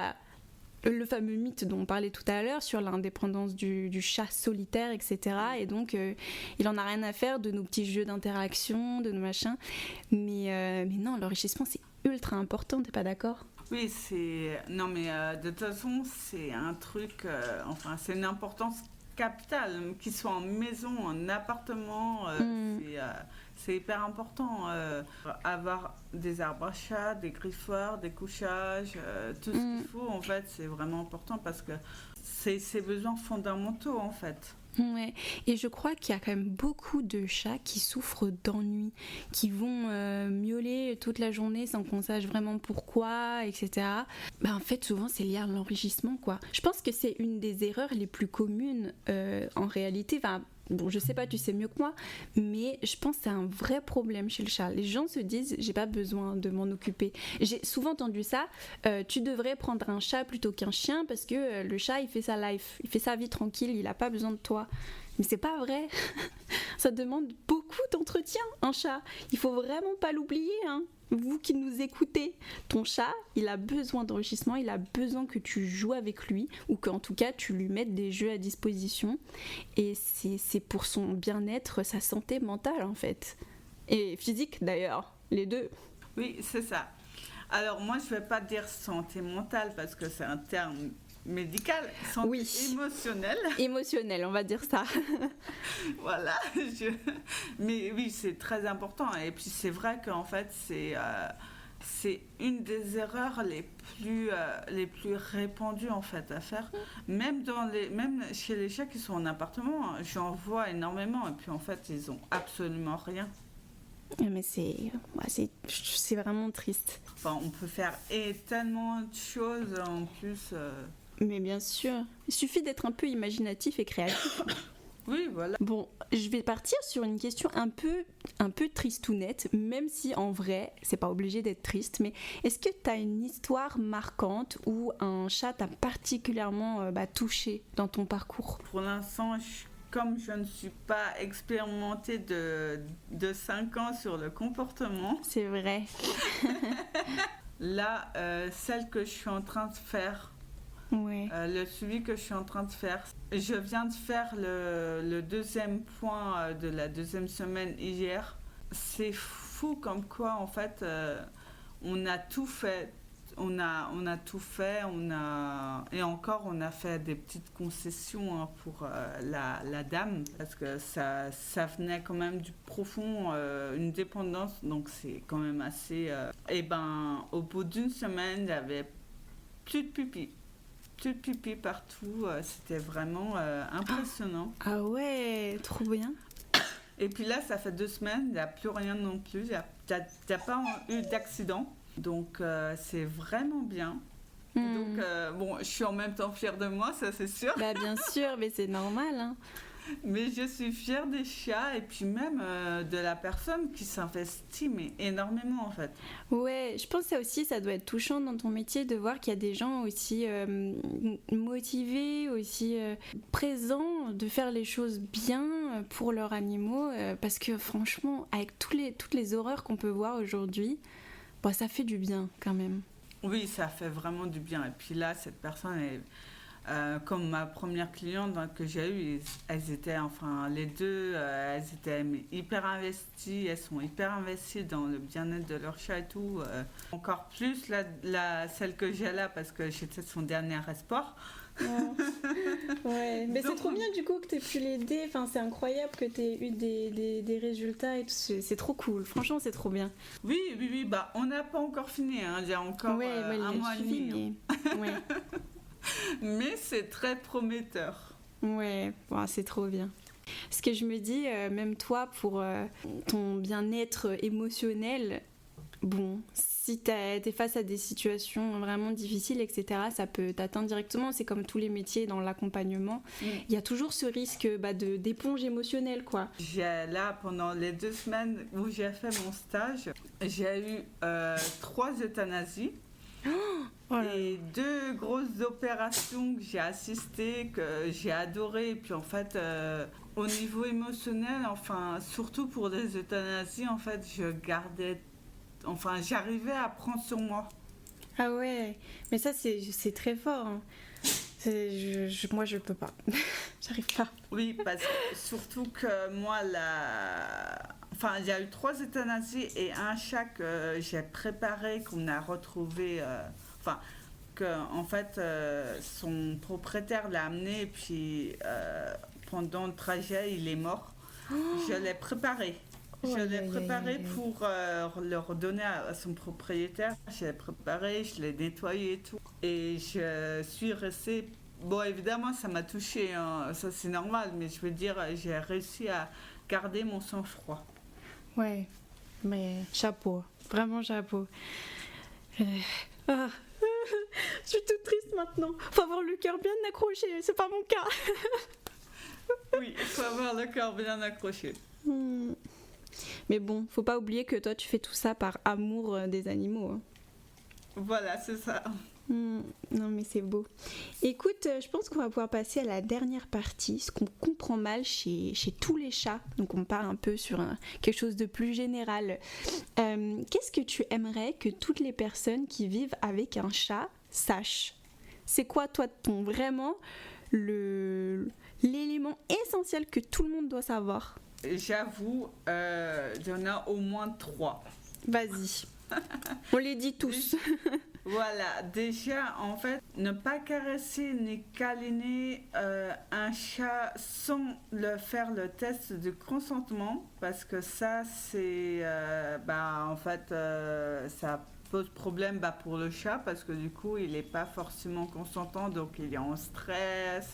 le fameux mythe dont on parlait tout à l'heure sur l'indépendance du chat solitaire, etc. Et donc, il en a rien à faire de nos petits jeux d'interaction, de nos machins. Mais non, l'enrichissement, c'est ultra important, t'es pas d'accord ? Oui, non, mais de toute façon, c'est un truc... c'est une importance capitale, qu'il soit en maison, en appartement, c'est hyper important. Avoir des arbres à chat, des griffoirs, des couchages, tout ce qu'il faut, en fait, c'est vraiment important parce que c'est ses besoins fondamentaux, en fait. Ouais, et je crois qu'il y a quand même beaucoup de chats qui souffrent d'ennui, qui vont miauler toute la journée sans qu'on sache vraiment pourquoi, etc. En fait, souvent, c'est lié à l'enrichissement, quoi. Je pense que c'est une des erreurs les plus communes en réalité. Bon, je sais pas, tu sais mieux que moi, mais je pense que c'est un vrai problème chez le chat. Les gens se disent, j'ai pas besoin de m'en occuper. J'ai souvent entendu ça, tu devrais prendre un chat plutôt qu'un chien parce que le chat, il fait sa life, il fait sa vie tranquille, il a pas besoin de toi. Mais c'est pas vrai. Ça demande beaucoup d'entretien, un chat. Il faut vraiment pas l'oublier, hein. Vous qui nous écoutez, ton chat, il a besoin d'enrichissement, il a besoin que tu joues avec lui ou qu'en tout cas tu lui mettes des jeux à disposition. Et c'est pour son bien-être, sa santé mentale en fait. Et physique d'ailleurs, les deux. Oui, c'est ça. Alors moi je vais pas dire santé mentale parce que c'est un terme médical, santé émotionnelle. Émotionnelle, on va dire ça. Voilà. Mais oui, c'est très important. Et puis c'est vrai qu'en fait, c'est une des erreurs les plus répandues en fait à faire. Même chez les chats qui sont en appartement, j'en vois énormément. Et puis en fait, ils ont absolument rien. Mais c'est vraiment triste. Enfin, on peut faire tellement de choses en plus. Mais bien sûr, il suffit d'être un peu imaginatif et créatif. Oui, voilà. Bon, je vais partir sur une question un peu tristounette, même si en vrai, c'est pas obligé d'être triste, mais est-ce que tu as une histoire marquante où un chat t'a particulièrement touché dans ton parcours ? Pour l'instant, comme je ne suis pas expérimentée de 5 ans sur le comportement... C'est vrai. Là, celle que je suis en train de faire Ouais. Le suivi que je suis en train de faire. Je viens de faire le deuxième point de la deuxième semaine hier. C'est fou comme quoi, en fait, on a tout fait. On a tout fait, et encore on a fait des petites concessions pour la dame, parce que ça venait quand même du profond, une dépendance, donc c'est quand même assez... Et ben, au bout d'une semaine, il n'y avait plus de pipi partout, c'était vraiment impressionnant. Ah ouais, trop bien. Et puis là, ça fait 2 semaines, il n'y a plus rien non plus, il n'y a pas eu d'accident. Donc c'est vraiment bien. Donc bon, je suis en même temps fière de moi, ça c'est sûr. Bah bien sûr, mais c'est normal. Hein. Mais je suis fière des chats et puis même de la personne qui s'investit mais énormément en fait. Ouais, je pense que ça aussi, ça doit être touchant dans ton métier de voir qu'il y a des gens aussi motivés, aussi présents, de faire les choses bien pour leurs animaux. Parce que franchement, avec toutes les horreurs qu'on peut voir aujourd'hui, bon, ça fait du bien quand même. Oui, ça fait vraiment du bien. Et puis là, cette personne, comme ma première cliente que j'ai eue, elles étaient, enfin, les deux, elles étaient hyper investies. Elles sont hyper investies dans le bien-être de leur chat et tout. Encore plus celle que j'ai là, parce que j'étais son dernier espoir. Ouais, mais donc, c'est trop bien du coup que tu aies pu l'aider. Enfin, c'est incroyable que tu aies eu des résultats et tout. C'est trop cool. Franchement, c'est trop bien. Oui. Bah, on n'a pas encore fini. Hein. Il y a encore un mois et demi. Ouais. Mais c'est très prometteur. Ouais, bon, c'est trop bien. Ce que je me dis, même toi, pour ton bien-être émotionnel, bon, si t'es face à des situations vraiment difficiles, etc., ça peut t'atteindre directement. C'est comme tous les métiers dans l'accompagnement. Il y a toujours ce risque d'éponge émotionnelle, quoi. Là, pendant les 2 semaines où j'ai fait mon stage, j'ai eu 3 euthanasies. Et 2 grosses opérations que j'ai assistées, que j'ai adorées. Et puis en fait, au niveau émotionnel, enfin, surtout pour les euthanasies, en fait, j'arrivais à prendre sur moi. Ah ouais, mais ça c'est très fort. Hein. Moi je peux pas, j'arrive pas. Oui, parce que surtout que moi, il y a eu 3 euthanasies et un chat que j'ai préparé, qu'on a retrouvé, en fait, son propriétaire l'a amené et puis pendant le trajet, il est mort. Je l'ai préparé. Je l'ai préparé pour le redonner à son propriétaire. Je l'ai préparé, je l'ai nettoyé et tout. Et je suis restée... Bon, évidemment, ça m'a touchée, hein. Ça c'est normal, mais je veux dire, j'ai réussi à garder mon sang-froid. Ouais, mais chapeau, vraiment chapeau. Je suis toute triste maintenant. Faut avoir le cœur bien accroché, c'est pas mon cas. Oui, il faut avoir le cœur bien accroché. Mais bon, faut pas oublier que toi tu fais tout ça par amour des animaux. Hein. Voilà, c'est ça. Non mais c'est beau. Écoute, je pense qu'on va pouvoir passer à la dernière partie, ce qu'on comprend mal chez tous les chats. Donc on part un peu sur quelque chose de plus général. Qu'est-ce que tu aimerais que toutes les personnes qui vivent avec un chat sachent ? C'est quoi toi vraiment l'élément essentiel que tout le monde doit savoir ? J'avoue, il y en a au moins 3. Vas-y. On les dit tous. Voilà, déjà, en fait, ne pas caresser ni câliner un chat sans faire le test de consentement, parce que ça, c'est, ça pose problème pour le chat, parce que du coup, il n'est pas forcément consentant, donc il est en stress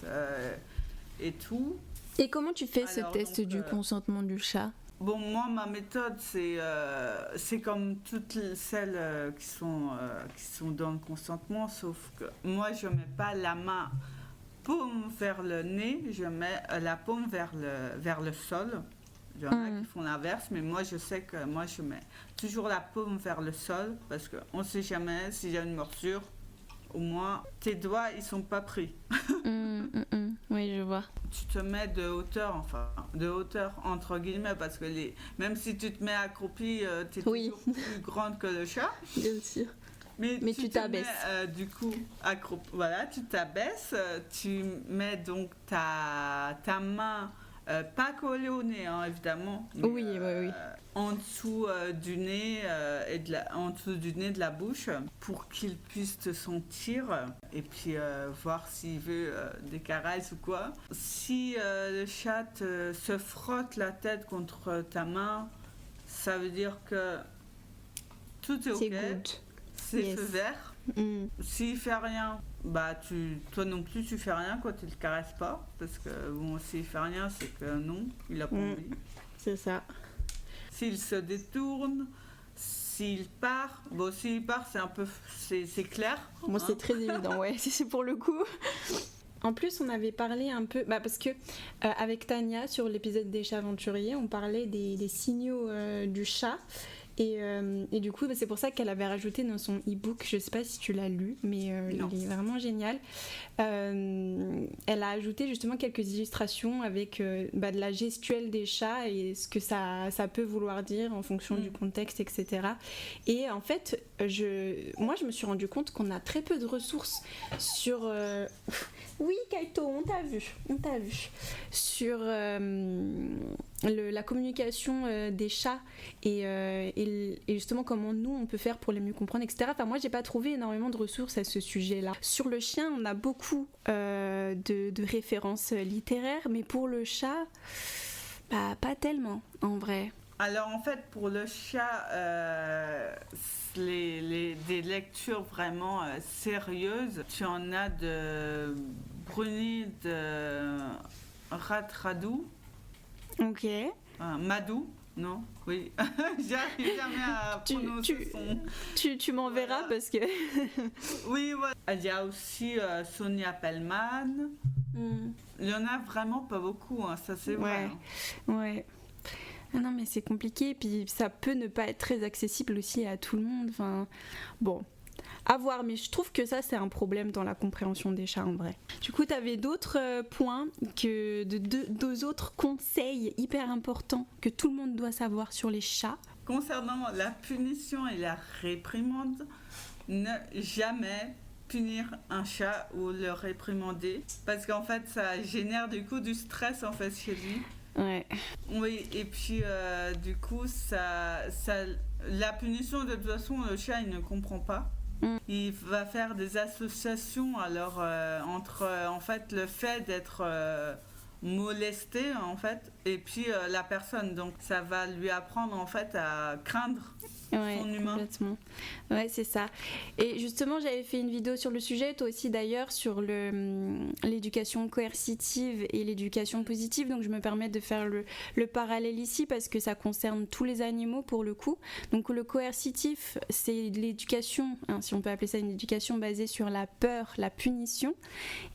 et tout. Et comment tu fais ce test du consentement du chat ? Bon, moi, ma méthode, c'est comme toutes celles qui sont dans le consentement, sauf que moi, je ne mets pas la main paume vers le nez, je mets la paume vers le sol. Il y en a qui font l'inverse, mais moi, je sais que moi, je mets toujours la paume vers le sol, parce qu'on ne sait jamais s'il y a une morsure. Au moins, tes doigts, ils ne sont pas pris. Oui, je vois. Tu te mets de hauteur entre guillemets, parce que même si tu te mets accroupi, tu es toujours plus grande que le chat. Bien sûr. Mais tu t'abaisses. Du coup, voilà, tu t'abaisses, tu mets donc ta main, pas collée au nez, hein, évidemment. Mais, oui. En dessous du nez en dessous du nez de la bouche pour qu'il puisse te sentir et puis voir s'il veut des caresses ou quoi. Si le chat se frotte la tête contre ta main, ça veut dire que tout est ok. C'est good. C'est feu vert. S'il fait rien, bah toi non plus tu fais rien quand tu le caresses pas, parce que bon, s'il fait rien, c'est que non, il a pas envie. C'est ça. S'il se détourne, s'il part, c'est clair. Bon, c'est très évident, ouais, c'est pour le coup. En plus, on avait parlé un peu, parce que avec Tania sur l'épisode des chats aventuriers, on parlait des signaux du chat. Et du coup, c'est pour ça qu'elle avait rajouté dans son e-book, je sais pas si tu l'as lu, mais il est vraiment génial. Elle a ajouté justement quelques illustrations avec de la gestuelle des chats et ce que ça peut vouloir dire en fonction du contexte, etc. Et en fait, moi je me suis rendu compte qu'on a très peu de ressources sur... Oui, Kaito, on t'a vu. Sur la communication des chats et justement comment nous on peut faire pour les mieux comprendre, etc. Enfin, moi j'ai pas trouvé énormément de ressources à ce sujet-là. Sur le chien, on a beaucoup de références littéraires, mais pour le chat, pas tellement en vrai. Alors en fait pour le chat, des lectures vraiment sérieuses, tu en as de Brunhilde Radradou. Ok. Madou. Non, oui, j'arrive jamais à prononcer son... Tu m'enverras parce que... Oui, voilà. Il y a aussi Sonia Pellman. Il y en a vraiment pas beaucoup, hein, ça c'est vrai. Ouais. Ah non, mais c'est compliqué, puis ça peut ne pas être très accessible aussi à tout le monde. Enfin, bon, à voir, mais je trouve que ça c'est un problème dans la compréhension des chats en vrai. Du coup, t'avais d'autres points, deux autres conseils hyper importants que tout le monde doit savoir sur les chats. Concernant la punition et la réprimande, ne jamais punir un chat ou le réprimander, parce qu'en fait ça génère du coup du stress en fait chez lui. Ouais. Oui, et puis du coup la punition, de toute façon le chat il ne comprend pas. Il va faire des associations alors entre en fait le fait d'être molesté en fait et puis la personne, donc ça va lui apprendre en fait à craindre son humain. Complètement. Ouais, c'est ça. Et justement, j'avais fait une vidéo sur le sujet, toi aussi d'ailleurs, sur l'éducation coercitive et l'éducation positive, donc je me permets de faire le parallèle ici parce que ça concerne tous les animaux pour le coup. Donc le coercitif, c'est l'éducation, si on peut appeler ça une éducation basée sur la peur, la punition,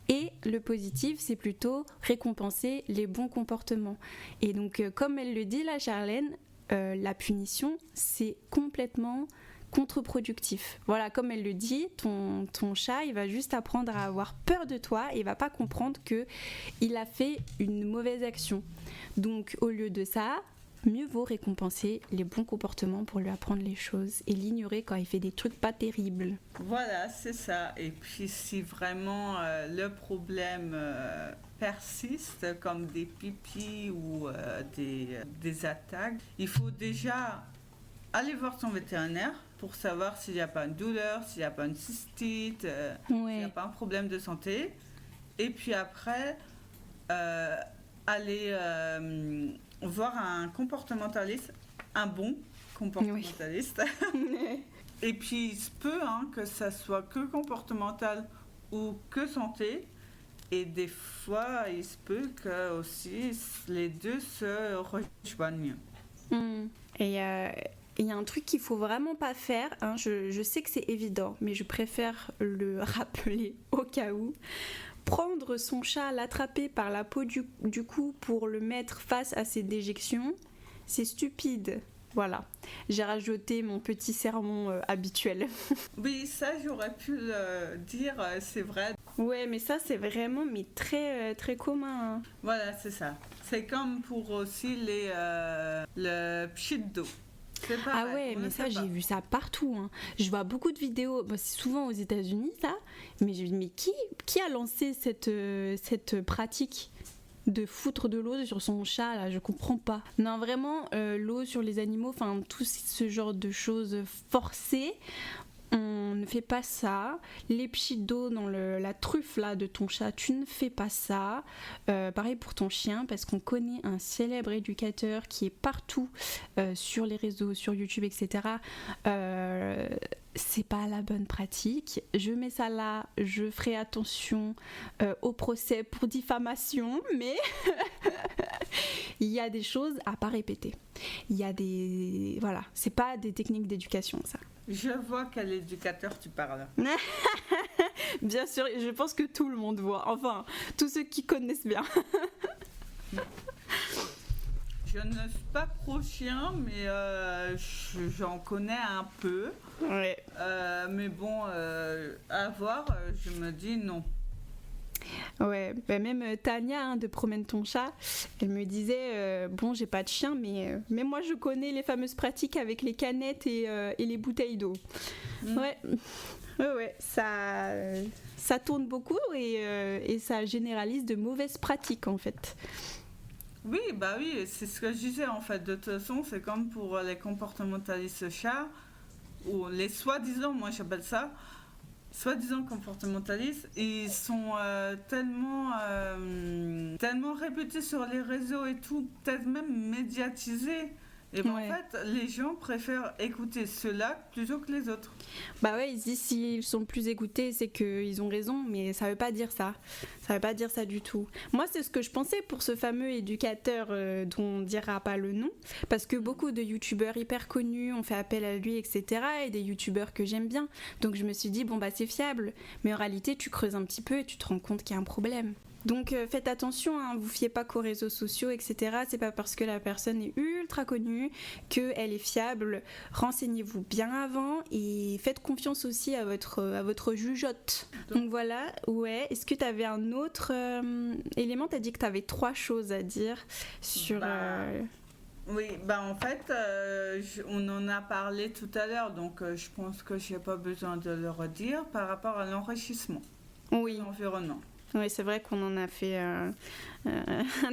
et le positif, c'est plutôt récompenser les bons comportements. Et donc, comme elle le dit là, Charlène, la punition, c'est complètement contre-productif. Voilà, comme elle le dit, ton chat, il va juste apprendre à avoir peur de toi et il va pas comprendre qu'il a fait une mauvaise action. Donc, au lieu de ça, mieux vaut récompenser les bons comportements pour lui apprendre les choses et l'ignorer quand il fait des trucs pas terribles. Voilà, c'est ça. Et puis, si vraiment le problème... persiste, comme des pipis ou des attaques, il faut déjà aller voir son vétérinaire pour savoir s'il n'y a pas une douleur, s'il n'y a pas une cystite, s'il n'y a pas un problème de santé. Et puis après, aller voir un comportementaliste, un bon comportementaliste. Oui. Et puis il se peut que ça soit que comportemental ou que santé. Et des fois, il se peut que aussi les deux se rejoignent. Et il y a un truc qu'il faut vraiment pas faire. Je sais que c'est évident, mais je préfère le rappeler au cas où. Prendre son chat, l'attraper par la peau du cou pour le mettre face à ses déjections, c'est stupide. Voilà, j'ai rajouté mon petit sermon habituel. Oui, ça j'aurais pu le dire, c'est vrai. Ouais, mais ça c'est vraiment très, très commun. Voilà, c'est ça. C'est comme pour aussi le pchit d'eau. C'est pareil, Ah ouais, on mais ne ça, sait j'ai pas. vu ça partout, hein. Je vois beaucoup de vidéos, bon, c'est souvent aux États-Unis, ça. Mais je me dis, mais qui a lancé cette pratique de foutre de l'eau sur son chat, là? Je comprends pas. Non, vraiment, l'eau sur les animaux, enfin, tout ce genre de choses forcées. On ne fait pas ça. Les pchits d'eau dans la truffe là de ton chat, tu ne fais pas ça. Pareil pour ton chien, parce qu'on connaît un célèbre éducateur qui est partout sur les réseaux, sur YouTube, etc. C'est pas la bonne pratique. Je mets ça là, je ferai attention au procès pour diffamation, mais il y a des choses à pas répéter. Il y a des... Voilà, c'est pas des techniques d'éducation, ça. Je vois quel éducateur tu parles. Bien sûr, je pense que tout le monde voit. Enfin, tous ceux qui connaissent bien. Je ne suis pas pro chien, mais j'en connais un peu. Ouais. Mais bon, à voir, je me dis non. Ouais, bah même Tania de Promène ton chat, elle me disait bon, j'ai pas de chien, mais moi je connais les fameuses pratiques avec les canettes et les bouteilles d'eau. Ouais, ça tourne beaucoup et ça généralise de mauvaises pratiques en fait. Oui, c'est ce que je disais en fait. De toute façon, c'est comme pour les comportementalistes chats, ou les soi-disant, moi j'appelle ça, soi-disant comportementalistes, ils sont tellement réputés sur les réseaux et tout, peut-être même médiatisés. Et ben, Ouais. en fait, les gens préfèrent écouter ceux-là plutôt que les autres. Bah ouais, ils disent s'ils sont plus écoutés, c'est qu'ils ont raison, mais ça veut pas dire ça. Ça veut pas dire ça du tout. Moi, c'est ce que je pensais pour ce fameux éducateur dont on dira pas le nom, parce que beaucoup de youtubeurs hyper connus ont fait appel à lui, etc. Et des youtubeurs que j'aime bien. Donc je me suis dit, bon bah c'est fiable. Mais en réalité, tu creuses un petit peu et tu te rends compte qu'il y a un problème. Donc faites attention, hein, vous fiez pas qu'aux réseaux sociaux, etc. C'est pas parce que la personne est ultra connue qu'elle est fiable. Renseignez-vous bien avant et faites confiance aussi à votre jugeote. Donc voilà, ouais. Est-ce que tu avais un autre élément? Tu as dit que tu avais 3 choses à dire sur... Oui, en fait, on en a parlé tout à l'heure, donc je pense que je n'ai pas besoin de le redire par rapport à l'enrichissement Oui. de l'environnement. Oui, c'est vrai qu'on en a fait un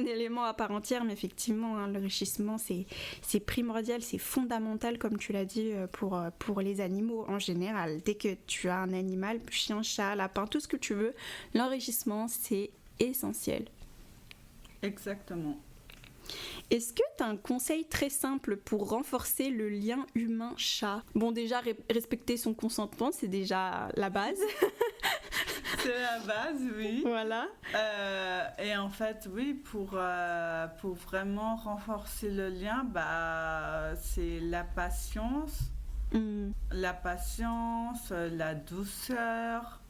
élément à part entière, mais effectivement, hein, l'enrichissement, c'est primordial, c'est fondamental, comme tu l'as dit, pour les animaux en général. Dès que tu as un animal, chien, chat, lapin, tout ce que tu veux, l'enrichissement, c'est essentiel. Exactement. Est-ce que tu as un conseil très simple pour renforcer le lien humain-chat? Bon, déjà, respecter son consentement, c'est déjà la base. C'est la base, oui. Voilà. Et en fait, oui, pour vraiment renforcer le lien, c'est la patience. La patience, la douceur.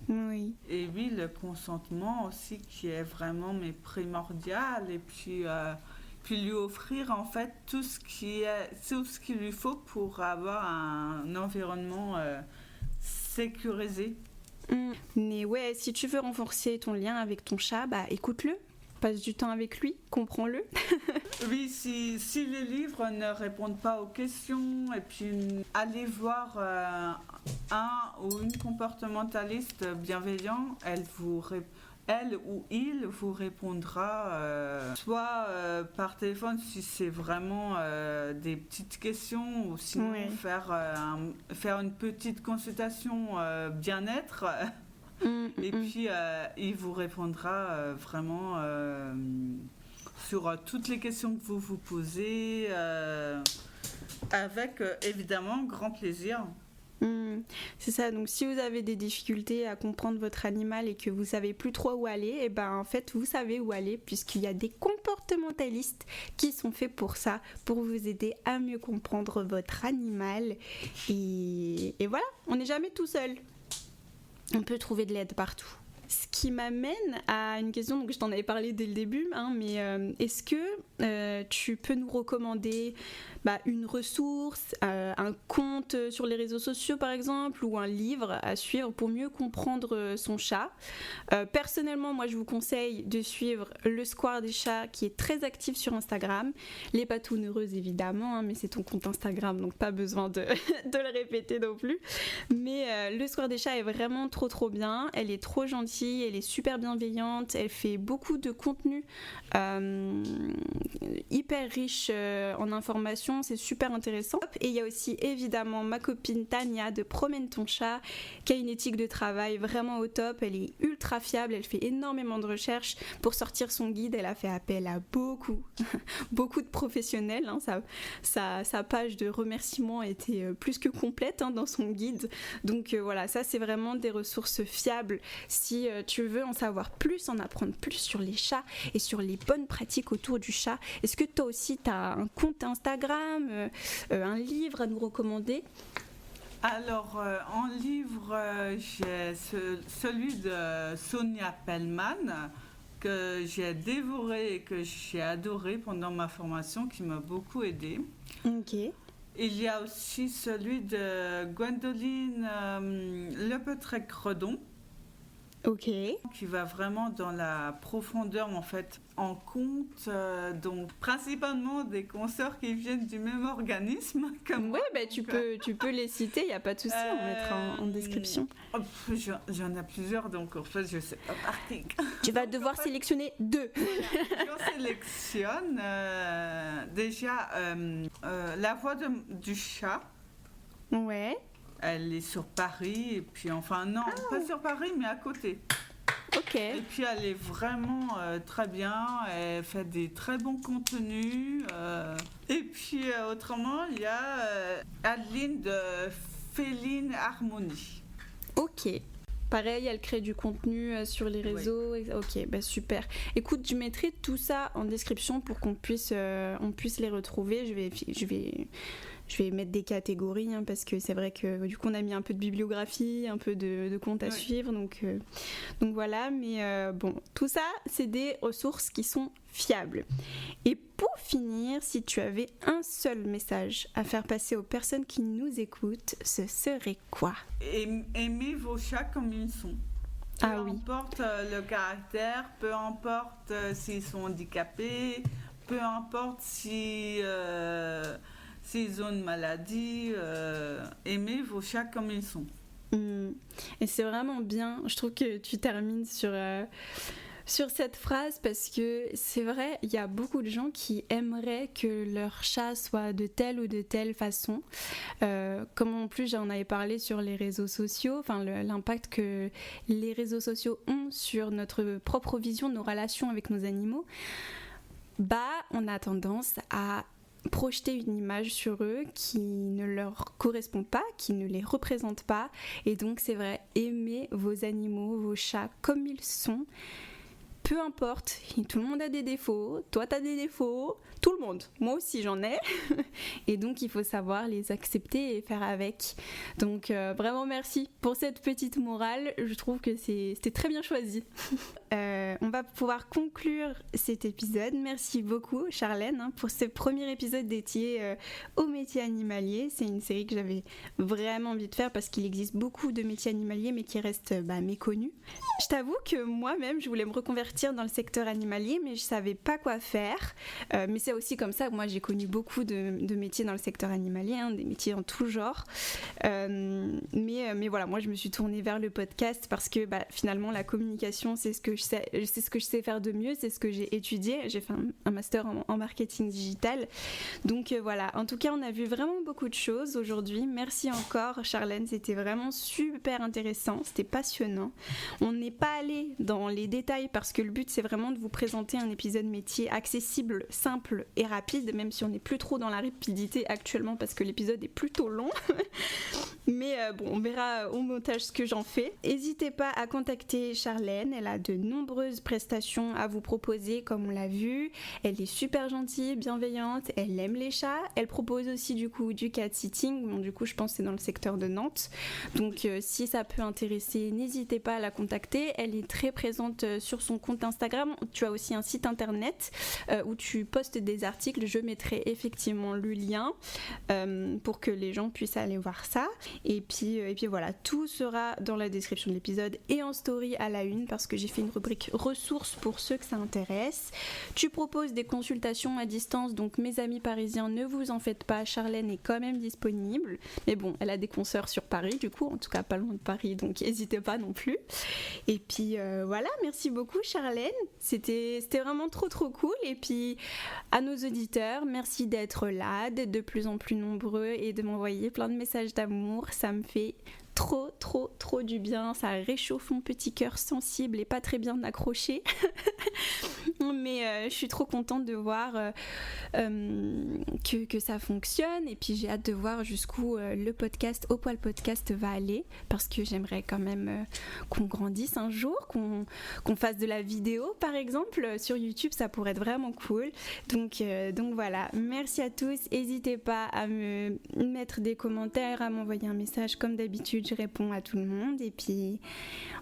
Oui. Et oui, le consentement aussi qui est vraiment primordial. Et puis lui offrir en fait tout ce qu'il lui faut pour avoir un environnement sécurisé. Mais ouais, si tu veux renforcer ton lien avec ton chat, écoute-le, passe du temps avec lui, comprends-le. Oui, si les livres ne répondent pas aux questions, et puis allez voir un ou une comportementaliste bienveillant, elle ou il vous répondra soit par téléphone si c'est vraiment des petites questions, ou sinon faire une petite consultation bien-être. Et puis il vous répondra vraiment sur toutes les questions que vous vous posez avec évidemment grand plaisir. C'est ça, donc si vous avez des difficultés à comprendre votre animal et que vous savez plus trop où aller, en fait vous savez où aller, puisqu'il y a des comportementalistes qui sont faits pour ça, pour vous aider à mieux comprendre votre animal. Et voilà, on n'est jamais tout seul. On peut trouver de l'aide partout. Ce qui m'amène à une question, donc je t'en avais parlé dès le début, mais est-ce que tu peux nous recommander une ressource, un compte sur les réseaux sociaux par exemple, ou un livre à suivre pour mieux comprendre son chat? Personnellement, moi je vous conseille de suivre le Square des chats qui est très actif sur Instagram, les Patounes Heureuses évidemment, mais c'est ton compte Instagram donc pas besoin de le répéter non plus, mais le Square des chats est vraiment trop bien, elle est trop gentille, elle est super bienveillante, elle fait beaucoup de contenu hyper riche en informations, c'est super intéressant. Et il y a aussi évidemment ma copine Tania de Promène ton chat qui a une éthique de travail vraiment au top, elle est ultra fiable, elle fait énormément de recherches pour sortir son guide, elle a fait appel à beaucoup de professionnels, sa page de remerciements était plus que complète dans son guide, donc voilà, ça c'est vraiment des ressources fiables si tu veux en savoir plus, en apprendre plus sur les chats et sur les bonnes pratiques autour du chat. Est-ce que toi aussi tu as un compte Instagram, un livre à nous recommander? Alors, en livre, j'ai celui de Sonia Pellman que j'ai dévoré et que j'ai adoré pendant ma formation, qui m'a beaucoup aidée. Ok. Il y a aussi celui de Gwendoline Lepeutrec-Redon. Ok. Qui va vraiment dans la profondeur en fait, en compte donc principalement des consoeurs qui viennent du même organisme. Oui, tu peux les citer, il n'y a pas de souci, on mettra en description. J'en ai plusieurs, donc en fait je ne sais pas par qui. Tu vas devoir sélectionner 2. Je sélectionne déjà La Voix du chat. Ouais. Elle est sur Paris, et puis pas sur Paris, mais à côté. Ok. Et puis elle est vraiment très bien, elle fait des très bons contenus. Et puis autrement, il y a Adeline de Féline Harmonie. Ok. Pareil, elle crée du contenu sur les réseaux. Oui. Ok, super. Écoute, je mettrai tout ça en description pour qu'on puisse les retrouver. Je vais mettre des catégories parce que c'est vrai que du coup on a mis un peu de bibliographie, un peu de comptes à suivre, donc voilà, mais tout ça c'est des ressources qui sont fiables. Et pour finir, si tu avais un seul message à faire passer aux personnes qui nous écoutent, ce serait quoi? Aimez vos chats comme ils sont. Peu importe le caractère, peu importe s'ils sont handicapés, peu importe s'ils ont une maladie, aimez vos chats comme ils sont. Et c'est vraiment bien, je trouve que tu termines sur cette phrase parce que c'est vrai, il y a beaucoup de gens qui aimeraient que leur chat soit de telle ou de telle façon. Comme en plus j'en avais parlé sur les réseaux sociaux, l'impact que les réseaux sociaux ont sur notre propre vision de nos relations avec nos animaux, on a tendance à projeter une image sur eux qui ne leur correspond pas, qui ne les représente pas. Et donc c'est vrai, aimez vos animaux, vos chats comme ils sont. Peu importe, tout le monde a des défauts, toi t'as des défauts, tout le monde, moi aussi j'en ai, et donc il faut savoir les accepter et faire avec. Donc vraiment merci pour cette petite morale, je trouve que c'était très bien choisi. On va pouvoir conclure cet épisode. Merci beaucoup Charlène pour ce premier épisode dédié au métier animalier. C'est une série que j'avais vraiment envie de faire parce qu'il existe beaucoup de métiers animaliers mais qui restent méconnus. Je t'avoue que moi-même je voulais me reconvertir dans le secteur animalier mais je savais pas quoi faire, mais c'est aussi comme ça que moi j'ai connu beaucoup de métiers dans le secteur animalier, des métiers en tout genre, mais voilà, moi je me suis tournée vers le podcast parce que finalement la communication c'est ce que je sais faire de mieux, c'est ce que j'ai étudié, j'ai fait un master en marketing digital, donc voilà, en tout cas on a vu vraiment beaucoup de choses aujourd'hui. Merci encore Charlène, c'était vraiment super intéressant, c'était passionnant. On n'est pas allé dans les détails parce que le but c'est vraiment de vous présenter un épisode métier accessible, simple et rapide, même si on n'est plus trop dans la rapidité actuellement parce que l'épisode est plutôt long. Mais bon, on verra au montage ce que j'en fais. N'hésitez pas à contacter Charlène, elle a de nombreuses prestations à vous proposer comme on l'a vu. Elle est super gentille, bienveillante, elle aime les chats. Elle propose aussi du coup du cat sitting, bon, du coup je pense que c'est dans le secteur de Nantes. Donc si ça peut intéresser, n'hésitez pas à la contacter. Elle est très présente sur son compte Instagram. Tu as aussi un site internet où tu postes des articles. Je mettrai effectivement le lien pour que les gens puissent aller voir ça. Et puis voilà, tout sera dans la description de l'épisode et en story à la une parce que j'ai fait une rubrique ressources pour ceux que ça intéresse. Tu proposes des consultations à distance, donc mes amis parisiens, ne vous en faites pas, Charlène est quand même disponible. Mais bon, elle a des consoeurs sur Paris du coup, en tout cas pas loin de Paris, donc n'hésitez pas non plus. Et puis voilà, merci beaucoup Charlène, c'était vraiment trop cool. Et puis à nos auditeurs, merci d'être là, d'être de plus en plus nombreux et de m'envoyer plein de messages d'amour. Ça me fait trop du bien, ça réchauffe mon petit cœur sensible et pas très bien accroché. Mais je suis trop contente de voir que ça fonctionne, et puis j'ai hâte de voir jusqu'où le podcast Au Poil Podcast va aller, parce que j'aimerais quand même qu'on grandisse un jour, qu'on fasse de la vidéo par exemple sur YouTube, ça pourrait être vraiment cool. Donc voilà, merci à tous, n'hésitez pas à me mettre des commentaires, à m'envoyer un message comme d'habitude, je réponds à tout le monde. Et puis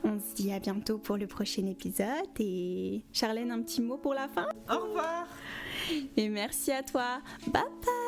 on se dit à bientôt pour le prochain épisode. Et Charlène, un petit mot pour la fin? Au revoir. Et merci à toi. Bye bye.